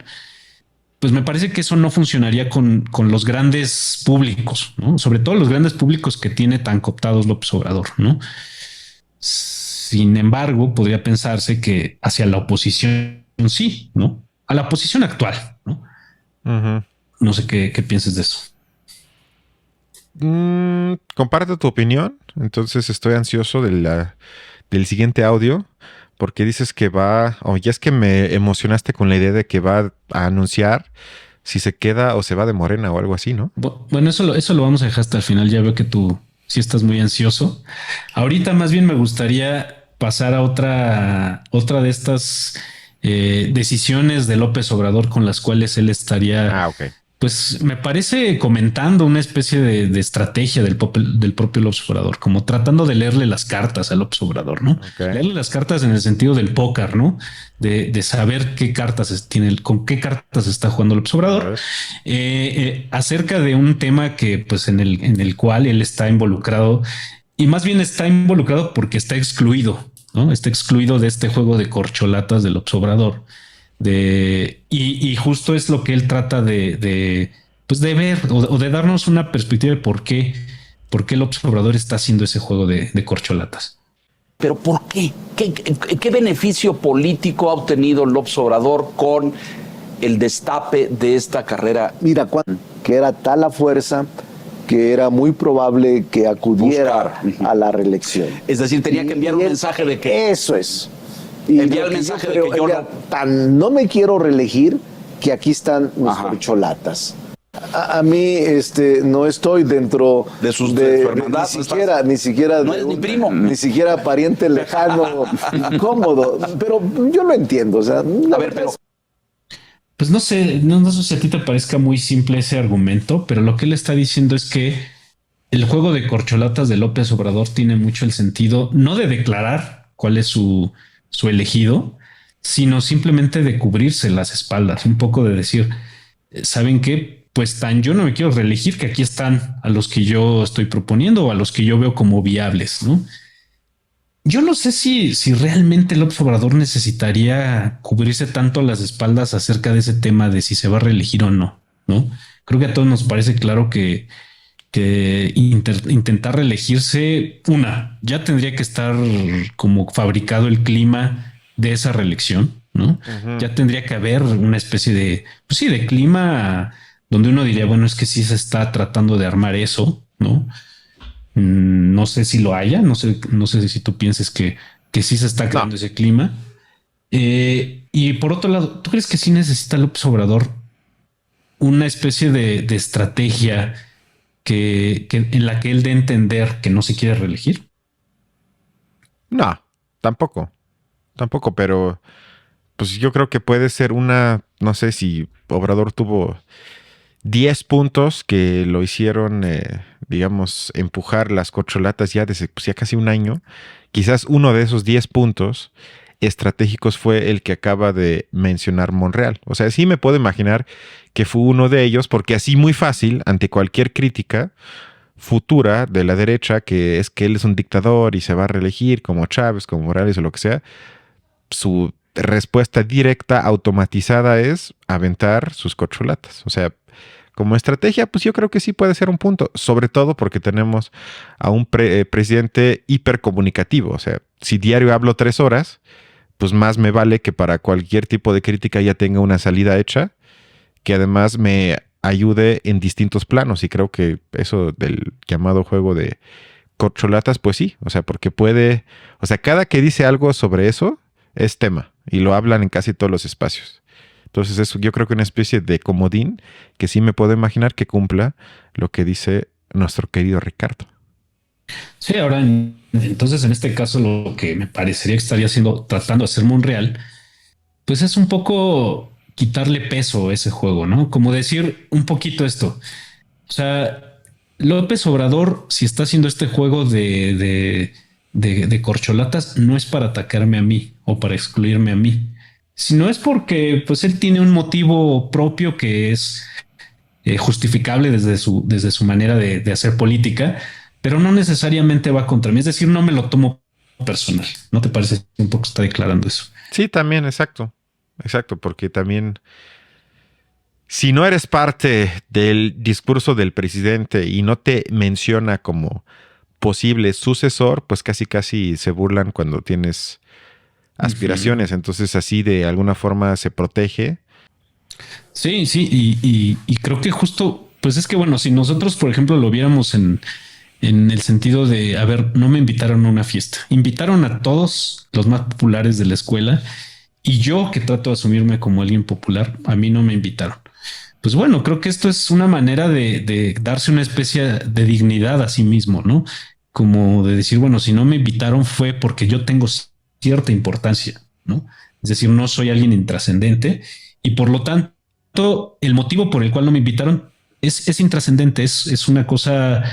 pues me parece que eso no funcionaría con los grandes públicos, ¿no? Sobre todo los grandes públicos que tiene tan cooptados López Obrador, ¿no? Sin embargo, podría pensarse que hacia la oposición sí, ¿no? A la oposición actual, ¿no? Ujú. No sé qué pienses de eso. Comparte tu opinión. Entonces estoy ansioso del siguiente audio. Porque dices que ya es que me emocionaste con la idea de que va a anunciar si se queda o se va de Morena o algo así, ¿no? Bueno, eso lo vamos a dejar hasta el final. Ya veo que tú sí estás muy ansioso. Ahorita más bien me gustaría pasar a otra de estas decisiones de López Obrador con las cuales él estaría, Ok. pues me parece comentando una especie de estrategia del propio López Obrador, como tratando de leerle las cartas a López Obrador, ¿no? Ok. Leerle las cartas en el sentido del póker, ¿no? De saber qué cartas tiene, con qué cartas está jugando López Obrador, acerca de un tema que, pues, en el cual él está involucrado y más bien está involucrado porque está excluido, ¿no? Está excluido de este juego de corcholatas del López Obrador. Y justo es lo que él trata pues de ver o de darnos una perspectiva de por qué López Obrador está haciendo ese juego de corcholatas. ¿Pero por qué? ¿Qué beneficio político ha obtenido López Obrador con el destape de esta carrera? Mira, que era tal la fuerza que era muy probable que acudiera a la reelección. Es decir, tenía que enviar un mensaje de que... Eso es. Y enviar el mensaje de que yo no me quiero reelegir, que aquí están mis corcholatas. A mí no estoy dentro de su hermandad, ni siquiera no es mi primo, ni siquiera pariente lejano, incómodo, pero yo lo entiendo, o sea, a ver, pero pues no sé si a ti te parezca muy simple ese argumento, pero lo que él está diciendo es que el juego de corcholatas de López Obrador tiene mucho el sentido no de declarar cuál es su elegido, sino simplemente de cubrirse las espaldas, un poco de decir, ¿saben qué? Pues yo no me quiero reelegir, que aquí están a los que yo estoy proponiendo o a los que yo veo como viables, ¿no? Yo no sé si realmente López Obrador necesitaría cubrirse tanto las espaldas acerca de ese tema de si se va a reelegir o no, ¿no? Creo que a todos nos parece claro que intentar reelegirse, ya tendría que estar como fabricado el clima de esa reelección, ¿no? Uh-huh. Ya tendría que haber una especie de clima donde uno diría, bueno, es que sí se está tratando de armar eso, ¿no? No sé si lo haya, no sé si tú pienses que sí se está creando ese clima. Y por otro lado, ¿tú crees que sí necesita López Obrador una especie de estrategia que en la que él dé a entender que no se quiere reelegir? No, tampoco, pero pues yo creo que puede ser no sé si Obrador tuvo 10 puntos que lo hicieron, digamos, empujar las corcholatas ya desde ya casi un año. Quizás uno de esos 10 puntos estratégicos fue el que acaba de mencionar Monreal. O sea, sí me puedo imaginar que fue uno de ellos, porque así muy fácil, ante cualquier crítica futura de la derecha, que es que él es un dictador y se va a reelegir como Chávez, como Morales o lo que sea, su respuesta directa, automatizada, es aventar sus corcholatas. O sea, como estrategia, pues yo creo que sí puede ser un punto, sobre todo porque tenemos a un presidente hipercomunicativo. O sea, si diario hablo 3 horas, pues más me vale que para cualquier tipo de crítica ya tenga una salida hecha, que además me ayude en distintos planos. Y creo que eso del llamado juego de corcholatas, pues sí, o sea, porque puede, o sea, cada que dice algo sobre eso es tema y lo hablan en casi todos los espacios. Entonces es, yo creo que una especie de comodín que sí me puedo imaginar que cumpla lo que dice nuestro querido Ricardo. Sí, ahora entonces en este caso lo que me parecería que estaría haciendo, tratando de hacer Monreal, pues es un poco quitarle peso a ese juego, ¿no? Como decir un poquito esto. O sea, López Obrador, si está haciendo este juego de corcholatas, no es para atacarme a mí o para excluirme a mí, sino es porque pues él tiene un motivo propio que es justificable desde su manera de hacer política, pero no necesariamente va contra mí. Es decir, no me lo tomo personal. ¿No te parece un poco está declarando eso? Sí, también, exacto. Exacto, porque también si no eres parte del discurso del presidente y no te menciona como posible sucesor, pues casi casi se burlan cuando tienes aspiraciones. Entonces así de alguna forma se protege. Sí, sí, y creo que justo, pues es que bueno, si nosotros, por ejemplo, lo viéramos en el sentido de, a ver, no me invitaron a una fiesta, invitaron a todos los más populares de la escuela y yo que trato de asumirme como alguien popular, a mí no me invitaron. Pues bueno, creo que esto es una manera de darse una especie de dignidad a sí mismo, ¿no? Como de decir, bueno, si no me invitaron fue porque yo tengo cierta importancia, ¿no? Es decir, no soy alguien intrascendente y por lo tanto el motivo por el cual no me invitaron es intrascendente, es una cosa,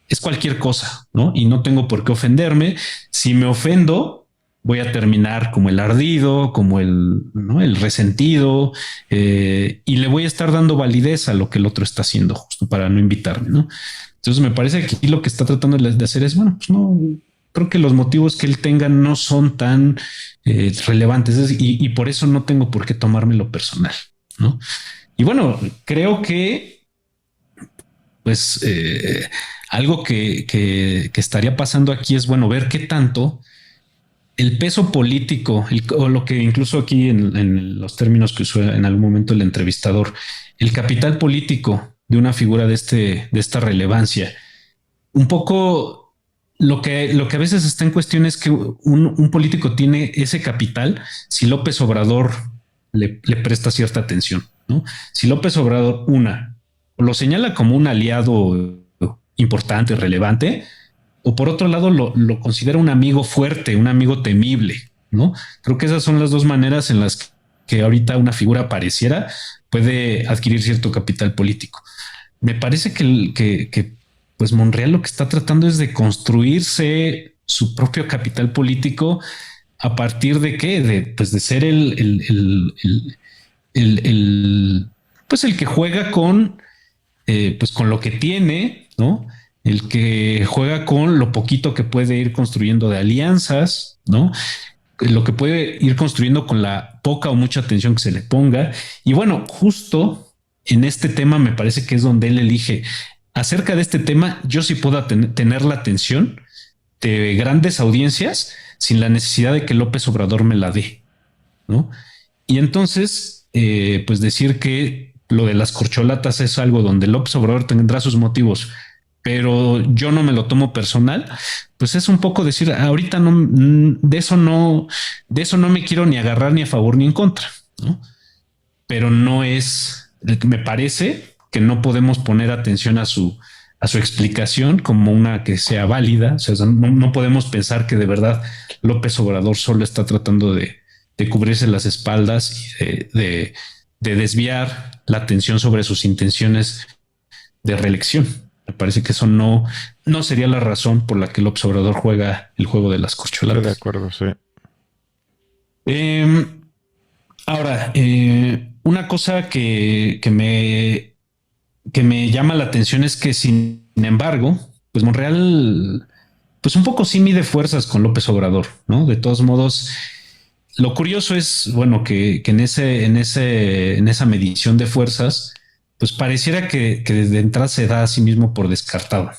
es cualquier cosa, ¿no? Y no tengo por qué ofenderme. Si me ofendo, voy a terminar como el ardido, como el, ¿no? El resentido, y le voy a estar dando validez a lo que el otro está haciendo justo para no invitarme, ¿no? Entonces me parece que aquí lo que está tratando de hacer es, bueno, pues no, creo que los motivos que él tenga no son tan relevantes y por eso no tengo por qué tomármelo personal, ¿no? Y bueno, creo que pues algo que estaría pasando aquí es, bueno, ver qué tanto el peso político, o lo que incluso aquí en los términos que usó en algún momento el entrevistador, el capital político de una figura de esta relevancia. Un poco lo que a veces está en cuestión es que un político tiene ese capital si López Obrador le presta cierta atención, ¿no? Si López Obrador, lo señala como un aliado importante, relevante, o por otro lado lo considera un amigo fuerte, un amigo temible, ¿no? Creo que esas son las dos maneras en las que ahorita una figura pareciera puede adquirir cierto capital político. Me parece que pues Monreal lo que está tratando es de construirse su propio capital político a partir de qué, pues de ser pues el que juega con pues con lo que tiene, ¿no? El que juega con lo poquito que puede ir construyendo de alianzas, ¿no? Lo que puede ir construyendo con la poca o mucha atención que se le ponga. Y bueno, justo en este tema me parece que es donde él elige. Acerca de este tema, yo sí puedo tener la atención de grandes audiencias sin la necesidad de que López Obrador me la dé, ¿no? Y entonces, pues decir que lo de las corcholatas es algo donde López Obrador tendrá sus motivos, pero yo no me lo tomo personal, pues es un poco decir, ahorita de eso no me quiero ni agarrar ni a favor ni en contra, ¿no? Pero no es, me parece que no podemos poner atención a su explicación como una que sea válida. O sea, no podemos pensar que de verdad López Obrador solo está tratando de cubrirse las espaldas y de desviar la atención sobre sus intenciones de reelección. Me parece que eso no sería la razón por la que López Obrador juega el juego de las corcholatas. Estoy de acuerdo, sí. Ahora, una cosa que me llama la atención es que, sin embargo, pues Monreal, pues un poco sí mide fuerzas con López Obrador, ¿no? De todos modos, lo curioso es, bueno, que en esa medición de fuerzas, pues pareciera que desde entrada se da a sí mismo por descartado,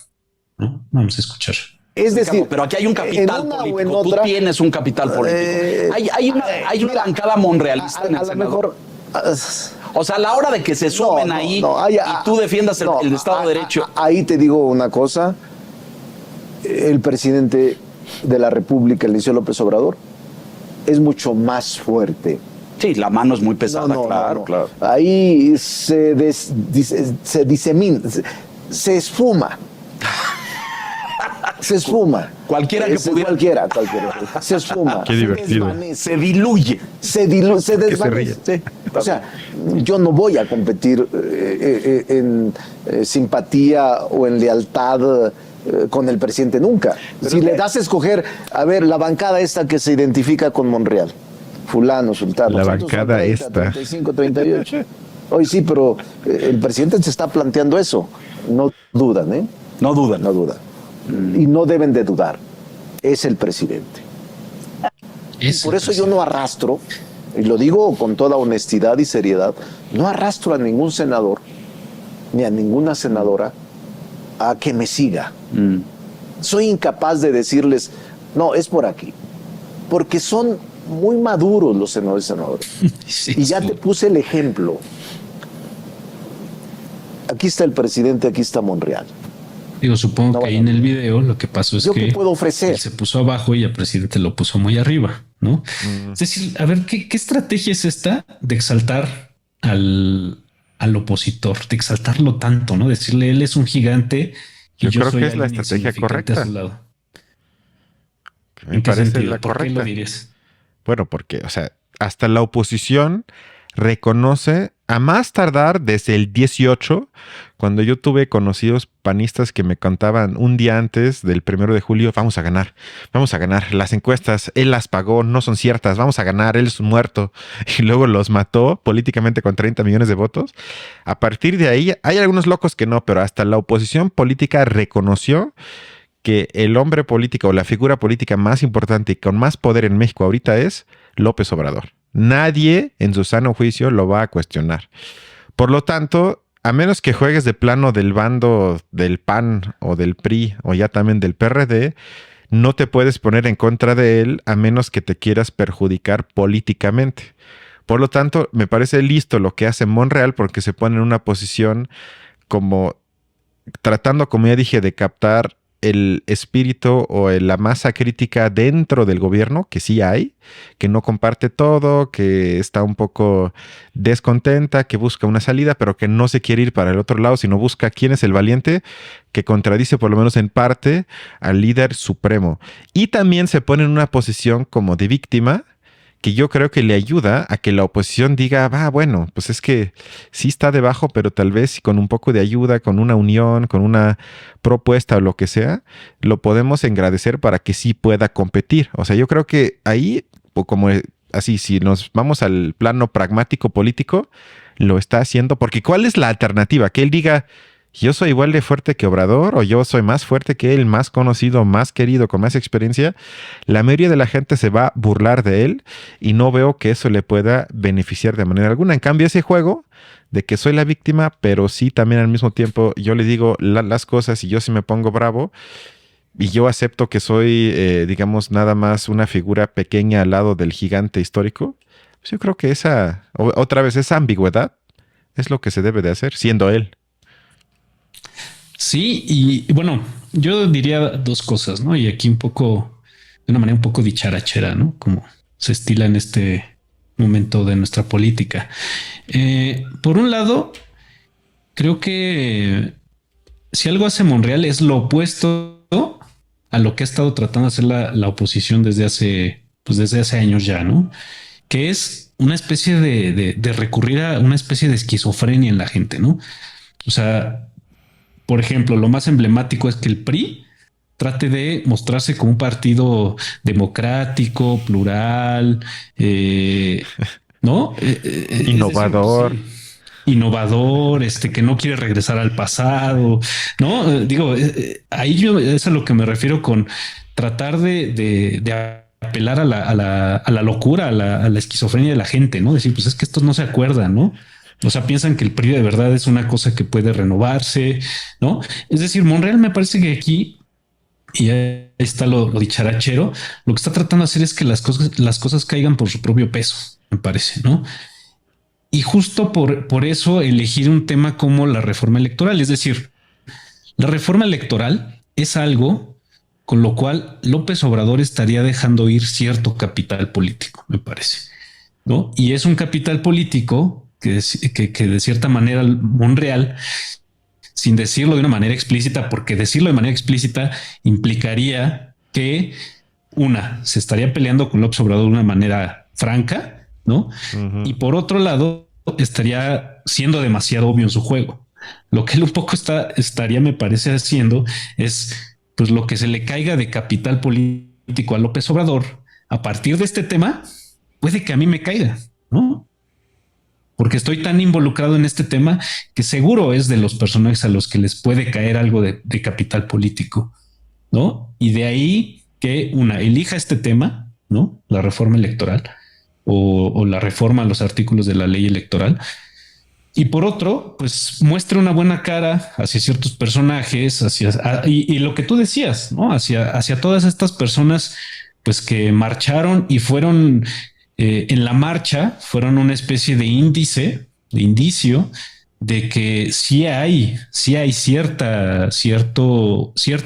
¿no? Vamos a escuchar. Es decir, pero aquí hay un capital político. Tú tienes un capital político. Hay una bancada monrealista en el Senado. Mejor, o sea, a la hora de que se sumen y tú defiendas el Estado de Derecho. Ahí te digo una cosa. El presidente de la República, el Eliseo López Obrador, es mucho más fuerte. Sí, la mano es muy pesada, claro. Ahí se disemina, se esfuma. Se esfuma. Cualquiera que pudiera. Cualquiera. Se esfuma. Qué divertido. Se diluye. Se desvanece. Sí. O sea, yo no voy a competir en simpatía o en lealtad con el presidente nunca. Pero si le das a escoger, a ver, la bancada esta que se identifica con Monreal, fulano, sultano. La bancada 30, esta. 35, 38. Hoy sí, pero el presidente se está planteando eso. No dudan, ¿eh? No dudan. Y no deben de dudar. Es el presidente. Y por eso yo no arrastro, y lo digo con toda honestidad y seriedad, no arrastro a ningún senador ni a ninguna senadora a que me siga. Soy incapaz de decirles, no, es por aquí. Porque son muy maduros los senadores y senadoras. Sí, y ya te puse el ejemplo. Aquí está el presidente, aquí está Monreal. Digo, supongo que ahí en el video lo que pasó es ¿Yo que qué puedo ofrecer? él se puso abajo y el presidente lo puso muy arriba, ¿no? Es decir, a ver, ¿qué estrategia es esta de exaltar al opositor, de exaltarlo tanto, ¿no? Decirle, él es un gigante y yo creo soy que es la alguien estrategia insignificante correcta. a su lado. Me parece la ¿Por qué lo correcta. dirías? Bueno, porque, o sea, hasta la oposición reconoce, a más tardar desde el 18, cuando yo tuve conocidos panistas que me contaban un día antes del 1 de julio, vamos a ganar, las encuestas, él las pagó, no son ciertas, vamos a ganar, él es un muerto, y luego los mató políticamente con 30 millones de votos. A partir de ahí, hay algunos locos que no, pero hasta la oposición política reconoció que el hombre político o la figura política más importante y con más poder en México ahorita es López Obrador. Nadie en su sano juicio lo va a cuestionar. Por lo tanto, a menos que juegues de plano del bando del PAN o del PRI o ya también del PRD, no te puedes poner en contra de él a menos que te quieras perjudicar políticamente. Por lo tanto, me parece listo lo que hace Monreal porque se pone en una posición como tratando, como ya dije, de captar el espíritu o la masa crítica dentro del gobierno, que sí hay, que no comparte todo, que está un poco descontenta, que busca una salida, pero que no se quiere ir para el otro lado, sino busca quién es el valiente que contradice por lo menos en parte al líder supremo. Y también se pone en una posición como de víctima, que yo creo que le ayuda a que la oposición diga, bueno, pues es que sí está debajo, pero tal vez con un poco de ayuda, con una unión, con una propuesta o lo que sea, lo podemos engrandecer para que sí pueda competir. O sea, yo creo que ahí, como así, si nos vamos al plano pragmático político, lo está haciendo, porque ¿cuál es la alternativa? Que él diga, yo soy igual de fuerte que Obrador o yo soy más fuerte que él, más conocido, más querido, con más experiencia. La mayoría de la gente se va a burlar de él y no veo que eso le pueda beneficiar de manera alguna. En cambio, ese juego de que soy la víctima, pero sí también al mismo tiempo yo le digo las cosas y yo sí me pongo bravo y yo acepto que soy, digamos, nada más una figura pequeña al lado del gigante histórico, pues yo creo que otra vez, esa ambigüedad es lo que se debe de hacer, siendo él. Sí, y bueno, yo diría dos cosas, ¿no? Y aquí un poco, de una manera un poco dicharachera, ¿no? Como se estila en este momento de nuestra política. Por un lado, creo que si algo hace Monreal es lo opuesto a lo que ha estado tratando de hacer la oposición desde hace años ya, ¿no? Que es una especie de recurrir a una especie de esquizofrenia en la gente, ¿no? O sea, por ejemplo, lo más emblemático es que el PRI trate de mostrarse como un partido democrático, plural, ¿no? Innovador. Decir, pues, sí, innovador, que no quiere regresar al pasado, ¿no? Digo, ahí yo es a lo que me refiero con tratar de apelar a la locura, a la esquizofrenia de la gente, ¿no? Decir, pues es que estos no se acuerdan, ¿no? O sea, piensan que el PRI de verdad es una cosa que puede renovarse, ¿no? Es decir, Monreal me parece que aquí, y ahí está lo dicharachero, lo que está tratando de hacer es que las cosas caigan por su propio peso, me parece, ¿no? Y justo por eso elegir un tema como la reforma electoral, es decir, la reforma electoral es algo con lo cual López Obrador estaría dejando ir cierto capital político, me parece, ¿no? Y es un capital político que de cierta manera Monreal, sin decirlo de una manera explícita, porque decirlo de manera explícita implicaría que se estaría peleando con López Obrador de una manera franca, ¿no? Uh-huh. Y por otro lado, estaría siendo demasiado obvio en su juego. Lo que él un poco estaría, me parece, haciendo es pues lo que se le caiga de capital político a López Obrador a partir de este tema, puede que a mí me caiga, ¿no? Porque estoy tan involucrado en este tema que seguro es de los personajes a los que les puede caer algo de capital político, ¿no? Y de ahí que elija este tema, ¿no? La reforma electoral o la reforma a los artículos de la ley electoral. Y por otro, pues muestre una buena cara hacia ciertos personajes, y lo que tú decías, ¿no? Hacia todas estas personas, pues que marcharon y fueron en la marcha, fueron una especie de indicio de que sí hay cierta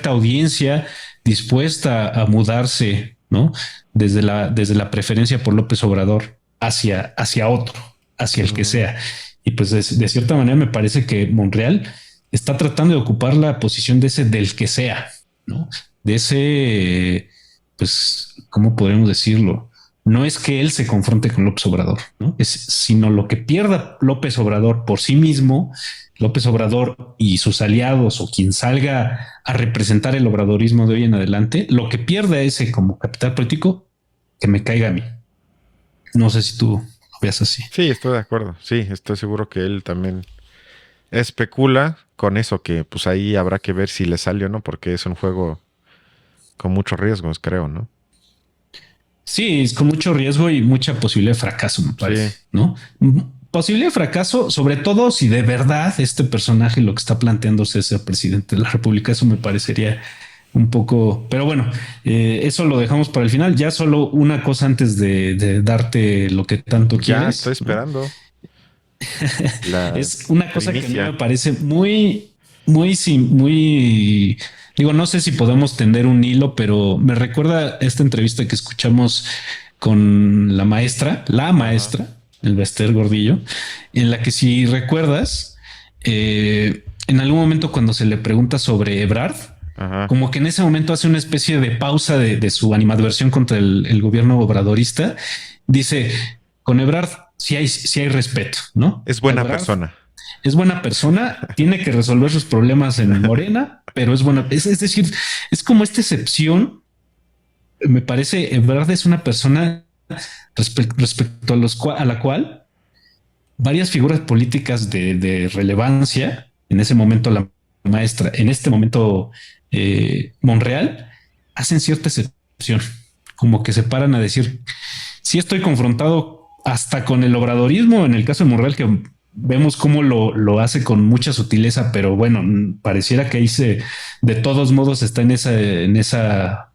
audiencia dispuesta a mudarse, ¿no? Desde la preferencia por López Obrador hacia otro, hacia el que sea. Y pues de cierta manera me parece que Monreal está tratando de ocupar la posición de ese del que sea, ¿no? De ese, pues, ¿cómo podemos decirlo? No es que él se confronte con López Obrador, ¿no? Sino lo que pierda López Obrador por sí mismo, López Obrador y sus aliados o quien salga a representar el obradorismo de hoy en adelante, lo que pierda ese como capital político, que me caiga a mí. No sé si tú veas así. Sí, estoy de acuerdo. Sí, estoy seguro que él también especula con eso, que pues ahí habrá que ver si le sale o no, porque es un juego con muchos riesgos, creo, ¿no? Sí, es con mucho riesgo y mucha posibilidad de fracaso, me parece, sí. ¿No? Posibilidad de fracaso, sobre todo si de verdad este personaje lo que está planteándose es ser presidente de la República. Eso me parecería un poco, pero bueno, eso lo dejamos para el final. Ya solo una cosa antes de darte lo que tanto quieres. Ya estoy esperando. Es una cosa primicia. Que a mí me parece muy, digo, no sé si podemos tender un hilo, pero me recuerda esta entrevista que escuchamos con la maestra, el Bester Gordillo, en la que si recuerdas, en algún momento cuando se le pregunta sobre Ebrard, como que en ese momento hace una especie de pausa de su animadversión contra el gobierno obradorista. Dice, con Ebrard sí hay respeto, ¿no? Es buena persona. Es buena persona, tiene que resolver sus problemas en Morena, pero es buena. Es decir, es como esta excepción. Me parece, Ebrard es una persona respecto a la cual varias figuras políticas de relevancia, en ese momento la maestra, en este momento Monreal, hacen cierta excepción, como que se paran a decir, sí estoy confrontado hasta con el obradorismo, en el caso de Monreal, que vemos cómo lo hace con mucha sutileza, pero bueno, pareciera que ahí de todos modos está en esa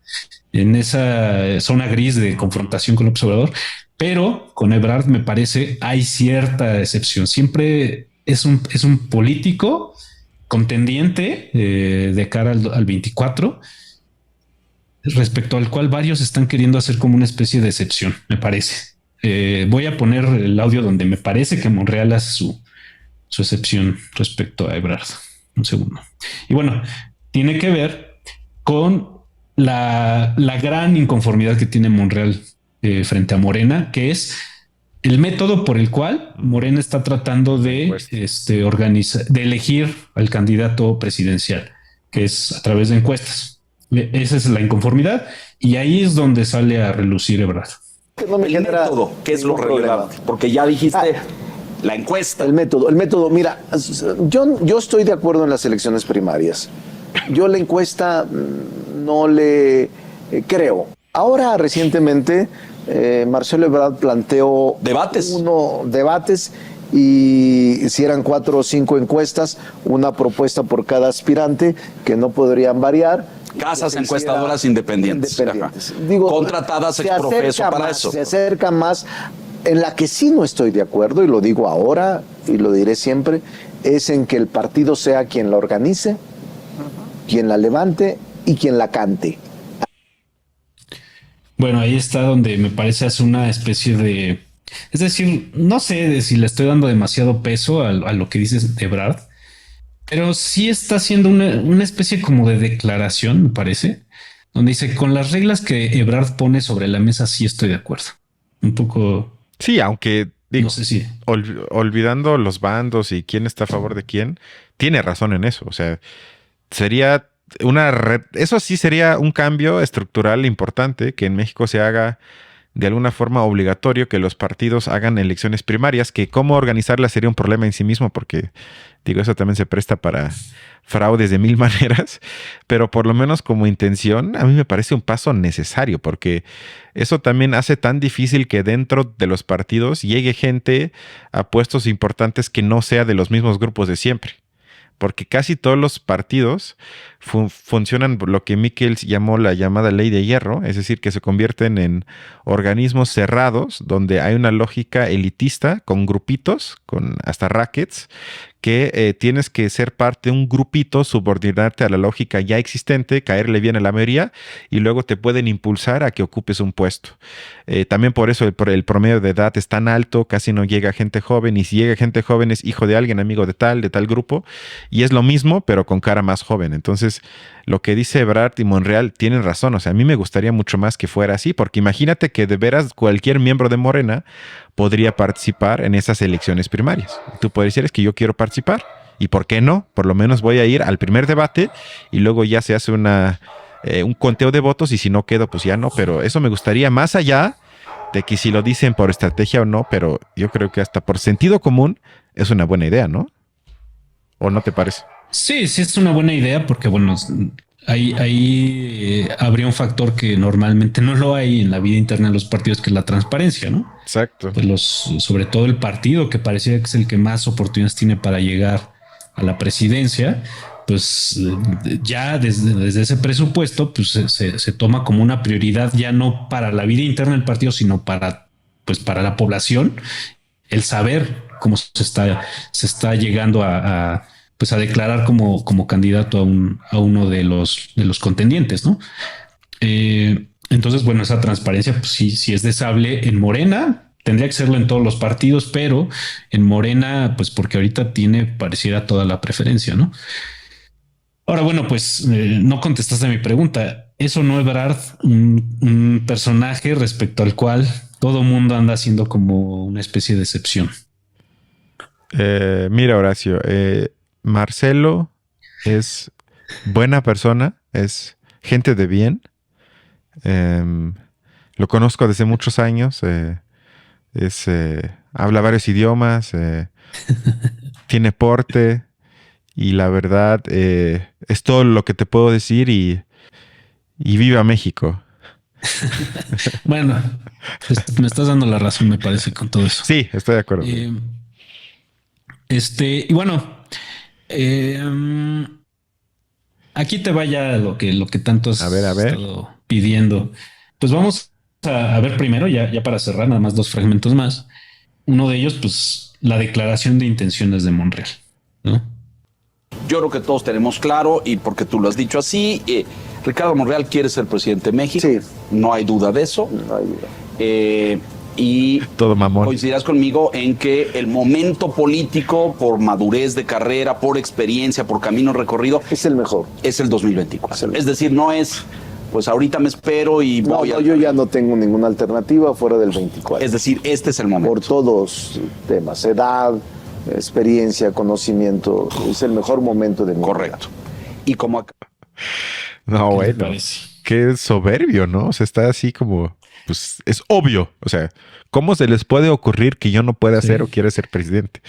zona gris de confrontación con López Obrador, pero con Ebrard me parece hay cierta excepción. Siempre es un político contendiente de cara al 24, respecto al cual varios están queriendo hacer como una especie de excepción, me parece. Voy a poner el audio donde me parece que Monreal hace su excepción respecto a Ebrard. Un segundo. Y bueno, tiene que ver con la gran inconformidad que tiene Monreal frente a Morena, que es el método por el cual Morena está tratando de elegir al candidato presidencial, que es a través de encuestas. Esa es la inconformidad y ahí es donde sale a relucir Ebrard. No me genera método, que es lo relevante, porque ya dijiste la encuesta. El método, mira, yo estoy de acuerdo en las elecciones primarias. Yo la encuesta no le creo. Ahora, recientemente, Marcelo Ebrard planteó debates y si eran 4 o 5 encuestas, una propuesta por cada aspirante que no podrían variar. Casas encuestadoras independientes. Digo, contratadas ex profeso para eso. Se acerca más. En la que sí no estoy de acuerdo, y lo digo ahora y lo diré siempre, es en que el partido sea quien la organice, quien la levante y quien la cante. Bueno, ahí está donde me parece hace una especie de... Es decir, no sé si le estoy dando demasiado peso a lo que dices de Ebrard, pero sí está haciendo una especie como de declaración, me parece, donde dice, con las reglas que Ebrard pone sobre la mesa sí estoy de acuerdo. Un poco... Sí, aunque digo, no sé si... olvidando los bandos y quién está a favor de quién, tiene razón en eso. O sea, sería eso sí sería un cambio estructural importante, que en México se haga de alguna forma obligatorio que los partidos hagan elecciones primarias, que cómo organizarlas sería un problema en sí mismo, porque digo, eso también se presta para fraudes de mil maneras, pero por lo menos como intención a mí me parece un paso necesario, porque eso también hace tan difícil que dentro de los partidos llegue gente a puestos importantes que no sea de los mismos grupos de siempre. Porque casi todos los partidos funcionan lo que Michels llamó la llamada ley de hierro, es decir, que se convierten en organismos cerrados donde hay una lógica elitista con grupitos, con hasta rackets, que tienes que ser parte de un grupito, subordinarte a la lógica ya existente, caerle bien a la mayoría y luego te pueden impulsar a que ocupes un puesto. También por eso el promedio de edad es tan alto, casi no llega gente joven, y si llega gente joven es hijo de alguien, amigo de tal grupo, y es lo mismo pero con cara más joven. Entonces lo que dice Ebrard y Monreal tienen razón. O sea, a mí me gustaría mucho más que fuera así, porque imagínate que de veras cualquier miembro de Morena podría participar en esas elecciones primarias. Tú podrías decir, es que yo quiero participar. ¿Y por qué no? Por lo menos voy a ir al primer debate y luego ya se hace un conteo de votos, y si no quedo, pues ya no. Pero eso me gustaría, más allá de que si lo dicen por estrategia o no, pero yo creo que hasta por sentido común es una buena idea, ¿no? ¿O no te parece? Sí, es una buena idea porque, bueno, ahí habría un factor que normalmente no lo hay en la vida interna de los partidos, que es la transparencia, ¿no? Exacto. Pues sobre todo el partido que parecía que es el que más oportunidades tiene para llegar a la presidencia, pues ya desde ese presupuesto, pues se toma como una prioridad ya no para la vida interna del partido, sino para la población, el saber cómo se está llegando a declarar como candidato a uno de los contendientes, ¿no? Entonces, bueno, esa transparencia, pues sí es deseable en Morena. Tendría que serlo en todos los partidos, pero en Morena, pues porque ahorita pareciera toda la preferencia, ¿no? Ahora, bueno, pues no contestaste a mi pregunta. ¿Eso no es Ebrard un personaje respecto al cual todo mundo anda haciendo como una especie de excepción? Mira, Horacio, Marcelo es buena persona, es gente de bien. Lo conozco desde muchos años. Habla varios idiomas, tiene porte, y la verdad es todo lo que te puedo decir, y viva México. Bueno, me estás dando la razón, me parece, con todo eso. Sí, estoy de acuerdo. Y bueno, aquí te vaya lo que tanto has estado pidiendo. Pues vamos a ver primero, ya para cerrar, nada más 2 fragmentos más. Uno de ellos, pues, la declaración de intenciones de Monreal, ¿no? Yo creo que todos tenemos claro, y porque tú lo has dicho así, Ricardo Monreal quiere ser presidente de México. Sí. No hay duda de eso. No hay duda. Y todo mamón. Coincidirás conmigo en que el momento político, por madurez de carrera, por experiencia, por camino recorrido, es el mejor. Es el 2024. Es decir, no es, pues ahorita me espero y voy yo ya no tengo ninguna alternativa fuera del 24. Es decir, este es el momento. Por todos temas, edad, experiencia, conocimiento, es el mejor momento de mi vida. Correcto. Y como acá. No, bueno, qué soberbio, ¿no? O sea, está así como, pues es obvio. O sea, ¿cómo se les puede ocurrir que yo no pueda ser o quiera ser presidente?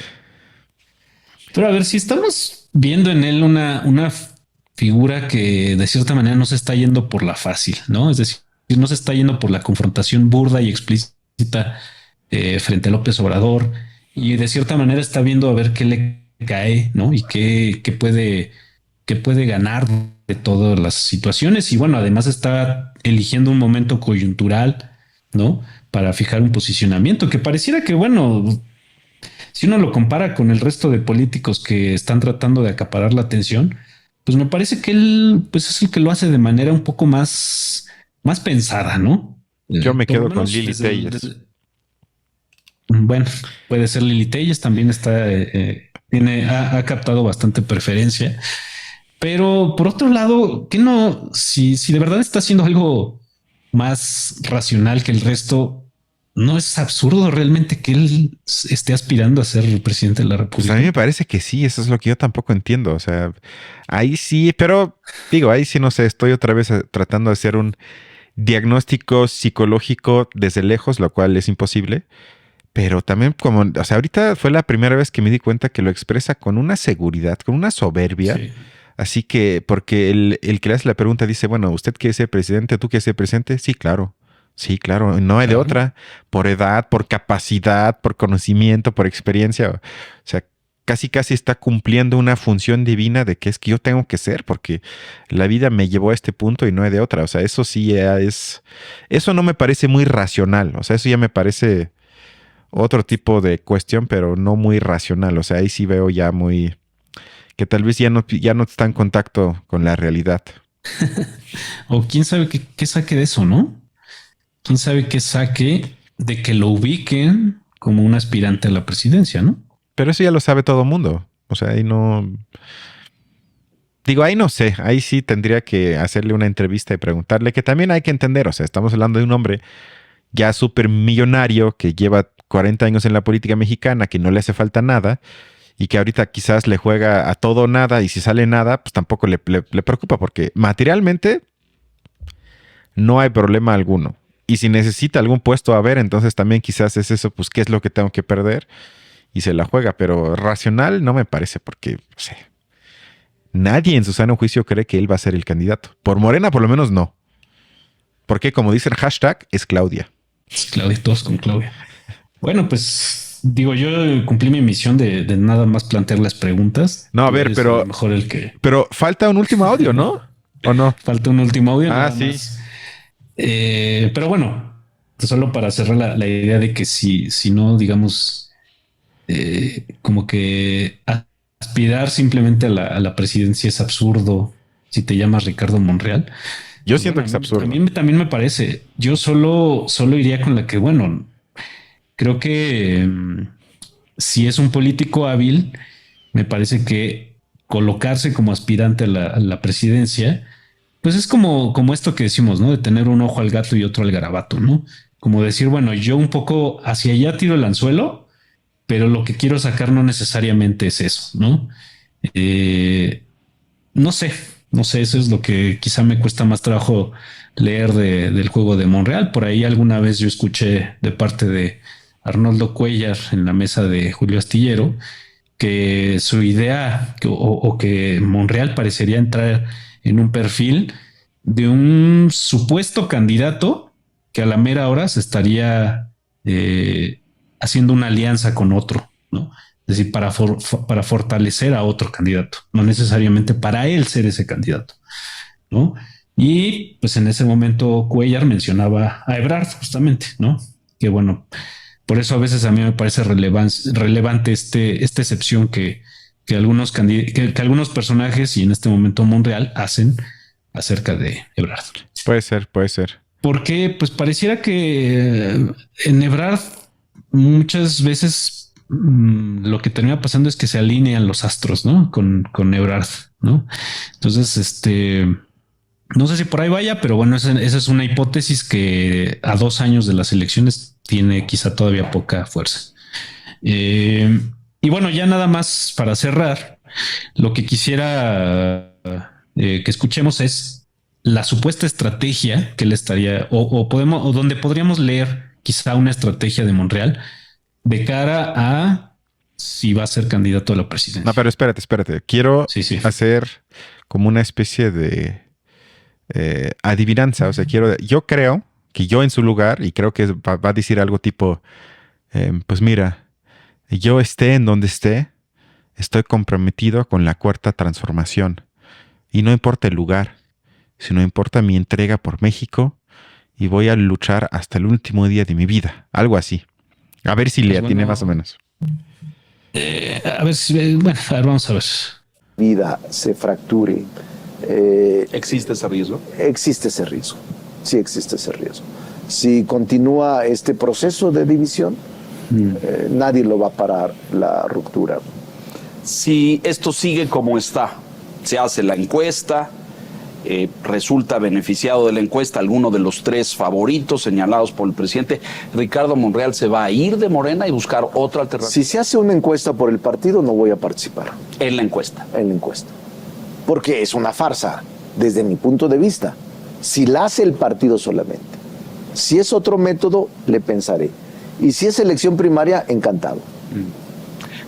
Pero a ver, si estamos viendo en él una figura que de cierta manera no se está yendo por la fácil, ¿no? Es decir, no se está yendo por la confrontación burda y explícita frente a López Obrador, y de cierta manera está viendo a ver qué le cae, ¿no? Y qué puede ganar de todas las situaciones. Y bueno, además está eligiendo un momento coyuntural, ¿no? Para fijar un posicionamiento que pareciera que, bueno, si uno lo compara con el resto de políticos que están tratando de acaparar la atención, pues me parece que él, pues es el que lo hace de manera un poco más pensada, ¿no? Yo me quedo con Lili Telles. Bueno, puede ser Lili Telles, también está, ha captado bastante preferencia. Pero por otro lado, que no, si de verdad está haciendo algo más racional que el resto, ¿no es absurdo realmente que él esté aspirando a ser el presidente de la República? Pues a mí me parece que sí, eso es lo que yo tampoco entiendo. O sea, ahí sí, pero digo, ahí sí no sé, estoy otra vez tratando de hacer un diagnóstico psicológico desde lejos, lo cual es imposible. Pero también como, o sea, ahorita fue la primera vez que me di cuenta que lo expresa con una seguridad, con una soberbia. Sí. Así que, porque el que le hace la pregunta dice, bueno, ¿usted quiere ser presidente? ¿Tú quieres ser presidente? Sí, claro. Sí, claro. No hay de otra. Por edad, por capacidad, por conocimiento, por experiencia. O sea, casi está cumpliendo una función divina de que es que yo tengo que ser, porque la vida me llevó a este punto y no hay de otra. O sea, eso sí eso no me parece muy racional. O sea, eso ya me parece otro tipo de cuestión, pero no muy racional. O sea, ahí sí veo ya muy... que tal vez ya no está en contacto con la realidad. O quién sabe qué saque de eso, ¿no? Quién sabe qué saque de que lo ubiquen como un aspirante a la presidencia, ¿no? Pero eso ya lo sabe todo el mundo. O sea, ahí no... Digo, ahí no sé. Ahí sí tendría que hacerle una entrevista y preguntarle, que también hay que entender. O sea, estamos hablando de un hombre ya súper millonario que lleva 40 años en la política mexicana, que no le hace falta nada y que ahorita quizás le juega a todo o nada, y si sale nada, pues tampoco le preocupa, porque materialmente no hay problema alguno. Y si necesita algún puesto a ver, entonces también quizás es eso, pues qué es lo que tengo que perder, y se la juega. Pero racional no me parece, porque no sé, nadie en su sano juicio cree que él va a ser el candidato. Por Morena por lo menos no. Porque como dice el hashtag, es Claudia. Es Claudia, todos con Claudia. Bueno, pues digo, yo cumplí mi misión de nada más plantear las preguntas. No, a ver, pero... mejor el que... Pero falta un último audio, ¿no? ¿O no? Falta un último audio. Ah, sí. Pero bueno, solo para cerrar la idea de que si no, digamos, como que aspirar simplemente a la presidencia es absurdo si te llamas Ricardo Monreal. Yo siento que es absurdo. A mí también me parece. Yo solo iría con la que, bueno, creo que si es un político hábil, me parece que colocarse como aspirante a la presidencia, pues es como esto que decimos, ¿no? De tener un ojo al gato y otro al garabato, ¿no? Como decir, bueno, yo un poco hacia allá tiro el anzuelo, pero lo que quiero sacar no necesariamente es eso, ¿no? No sé, eso es lo que quizá me cuesta más trabajo leer del juego de Monreal. Por ahí alguna vez yo escuché de parte de Arnoldo Cuellar en la mesa de Julio Astillero que su idea o que Monreal parecería entrar en un perfil de un supuesto candidato que a la mera hora se estaría haciendo una alianza con otro, ¿no? Es decir, para fortalecer a otro candidato, no necesariamente para él ser ese candidato, ¿no? Y pues en ese momento Cuellar mencionaba a Ebrard justamente, ¿no? Que bueno, por eso a veces a mí me parece relevante esta excepción que algunos personajes y en este momento Monreal hacen acerca de Ebrard. Puede ser. Porque pues pareciera que en Ebrard muchas veces lo que termina pasando es que se alinean los astros, ¿no? Con Ebrard, ¿no? Entonces, no sé si por ahí vaya, pero bueno, esa es una hipótesis que a 2 años de las elecciones tiene quizá todavía poca fuerza. Y bueno, ya nada más para cerrar, lo que quisiera que escuchemos es la supuesta estrategia que le estaría, o donde podríamos leer quizá una estrategia de Monreal de cara a si va a ser candidato a la presidencia. No, pero espérate. Quiero hacer como una especie adivinanza. O sea, yo creo que yo en su lugar, y creo que va a decir algo tipo, pues mira, yo esté en donde esté, estoy comprometido con la cuarta transformación. Y no importa el lugar, sino importa mi entrega por México y voy a luchar hasta el último día de mi vida. Algo así. A ver si le atiene más o menos. A ver si, bueno, a ver, vamos a ver. Vida se fracture. ¿Existe ese riesgo? Existe ese riesgo. Sí existe ese riesgo. Si continúa este proceso de división, nadie lo va a parar la ruptura. Si esto sigue como está, se hace la encuesta, resulta beneficiado de la encuesta alguno de los 3 favoritos señalados por el presidente, Ricardo Monreal se va a ir de Morena y buscar otra alternativa. Si se hace una encuesta por el partido, no voy a participar. En la encuesta. En la encuesta. Porque es una farsa, desde mi punto de vista. Si la hace el partido solamente. Si es otro método, le pensaré. Y si es elección primaria, encantado.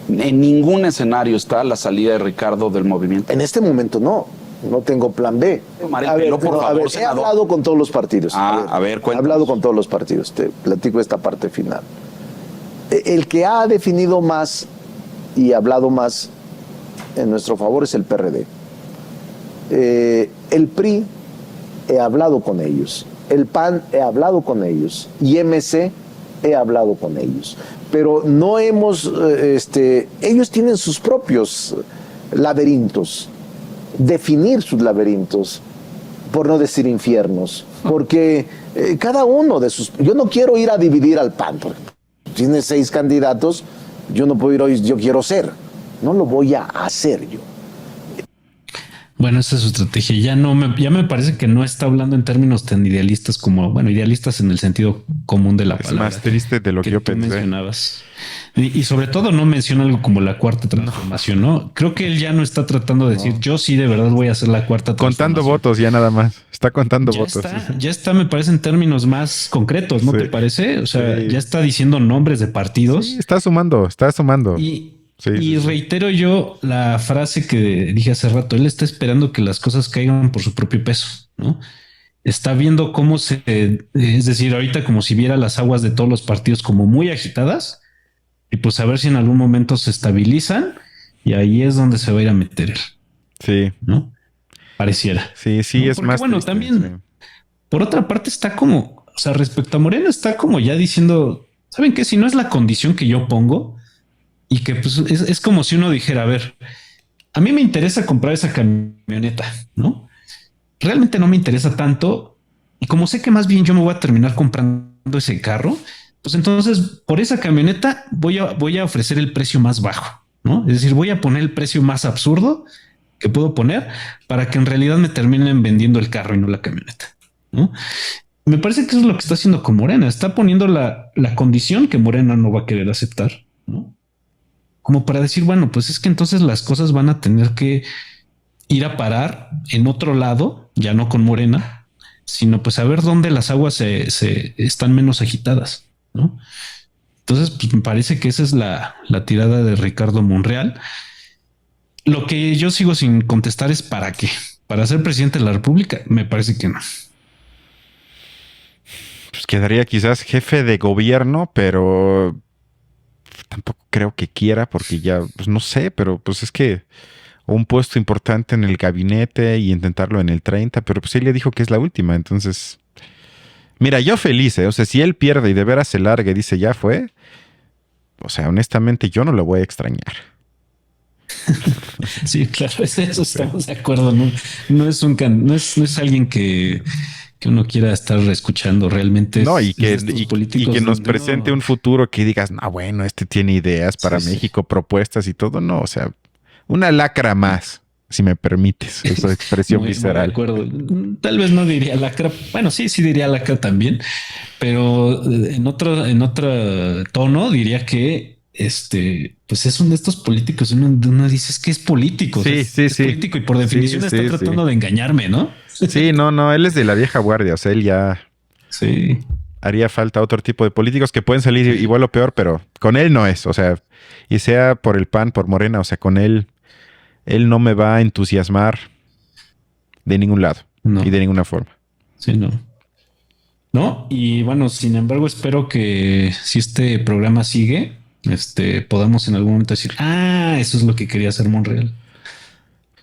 En ningún escenario está la salida de Ricardo del movimiento. En este momento no. No tengo plan B. He hablado con todos los partidos. He hablado con todos los partidos. Te platico esta parte final. El que ha definido más y hablado más en nuestro favor es el PRD. El PRI, he hablado con ellos. El PAN, he hablado con ellos. Y MC, he hablado con ellos. Pero no hemos... ellos tienen sus propios laberintos. Definir sus laberintos, por no decir infiernos, porque cada uno de sus... Yo no quiero ir a dividir al PAN, porque tiene 6 candidatos, yo no puedo ir hoy, yo quiero ser, no lo voy a hacer yo. Bueno, esa es su estrategia. Ya me parece que no está hablando en términos tan idealistas como, bueno, idealistas en el sentido común de la palabra. Es más triste de lo que yo pensé. Mencionabas. Y sobre todo no menciona algo como la cuarta transformación, ¿no? Creo que él ya no está tratando de decir, yo sí de verdad voy a hacer la cuarta transformación. Contando votos ya nada más. Está contando votos. Ya está, me parece, en términos más concretos, ¿no te parece? O sea, ya está diciendo nombres de partidos. Sí, está sumando. Y reitero yo la frase que dije hace rato, él está esperando que las cosas caigan por su propio peso, ¿no? Está viendo cómo es decir, ahorita como si viera las aguas de todos los partidos como muy agitadas y pues a ver si en algún momento se estabilizan y ahí es donde se va a ir a meter él. Sí. ¿No? Pareciera. Sí, ¿no? Es más bueno, triste, también, por otra parte está como, o sea, respecto a Morena está como ya diciendo, ¿saben qué? Si no es la condición que yo pongo, y que pues es como si uno dijera, a ver, a mí me interesa comprar esa camioneta, ¿no? Realmente no me interesa tanto. Y como sé que más bien yo me voy a terminar comprando ese carro, pues entonces por esa camioneta voy a ofrecer el precio más bajo, ¿no? Es decir, voy a poner el precio más absurdo que puedo poner para que en realidad me terminen vendiendo el carro y no la camioneta, ¿no? Me parece que eso es lo que está haciendo con Morena. Está poniendo la condición que Morena no va a querer aceptar, ¿no? Como para decir, bueno, pues es que entonces las cosas van a tener que ir a parar en otro lado, ya no con Morena, sino pues a ver dónde las aguas se están menos agitadas, ¿no? Entonces, pues me parece que esa es la tirada de Ricardo Monreal. Lo que yo sigo sin contestar es ¿para qué? ¿Para ser presidente de la República? Me parece que no. Pues quedaría quizás jefe de gobierno, pero tampoco creo que quiera, porque ya, pues no sé, pero pues es que un puesto importante en el gabinete y intentarlo en el 30, pero pues él le dijo que es la última, entonces... Mira, yo feliz, o sea, si él pierde y de veras se larga y dice ya fue, o sea, honestamente yo no lo voy a extrañar. Sí, claro, eso estamos de acuerdo, no es alguien que uno quiera estar escuchando realmente. No, y que nos presente un futuro que digas, no, bueno, este tiene ideas para México, propuestas y todo. No, o sea, una lacra más, si me permites, esa expresión visceral. De acuerdo. Tal vez no diría lacra. Bueno, sí diría lacra también, pero en otro tono diría que pues es uno de estos políticos. Uno dice es que es político. Sí, es político y por definición está tratando de engañarme, ¿no? Sí, no, él es de la vieja guardia. O sea, él ya haría falta otro tipo de políticos que pueden salir igual o peor, pero con él no es. O sea, y sea por el PAN, por Morena, o sea, con él no me va a entusiasmar de ningún lado. No. Y de ninguna forma. Sí, no. No, y bueno, sin embargo, espero que si este programa sigue, podamos en algún momento decir, eso es lo que quería hacer Monreal.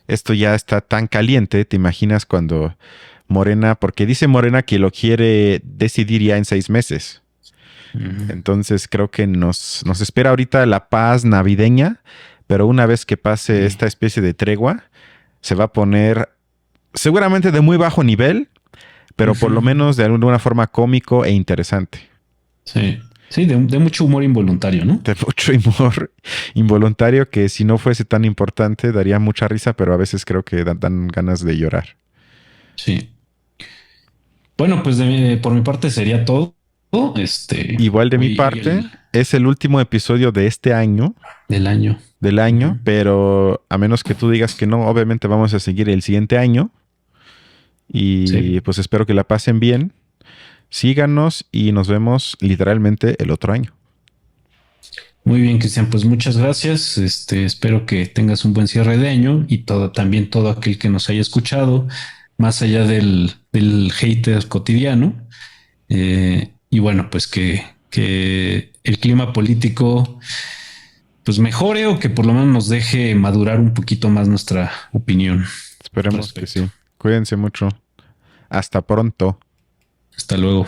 Esto ya está tan caliente, ¿te imaginas cuando Morena, porque dice Morena que lo quiere decidir ya en 6 meses? Entonces creo que nos espera ahorita la paz navideña, pero una vez que pase esta especie de tregua, se va a poner seguramente de muy bajo nivel, pero por lo menos de alguna forma cómico e interesante. Sí, sí, de mucho humor involuntario, ¿no? De mucho humor involuntario que si no fuese tan importante daría mucha risa, pero a veces creo que dan ganas de llorar. Sí. Bueno, pues por mi parte sería todo. Igual de mi parte, es el último episodio de este año. Del año. Pero a menos que tú digas que no, obviamente vamos a seguir el siguiente año. Y pues espero que la pasen bien. Síganos y nos vemos literalmente el otro año. Muy bien, Cristian, pues muchas gracias. Espero que tengas un buen cierre de año y también todo aquel que nos haya escuchado, más allá del hater cotidiano. Y bueno, pues que el clima político pues mejore o que por lo menos nos deje madurar un poquito más nuestra opinión. Esperemos que sí. Cuídense mucho. Hasta pronto. Hasta luego.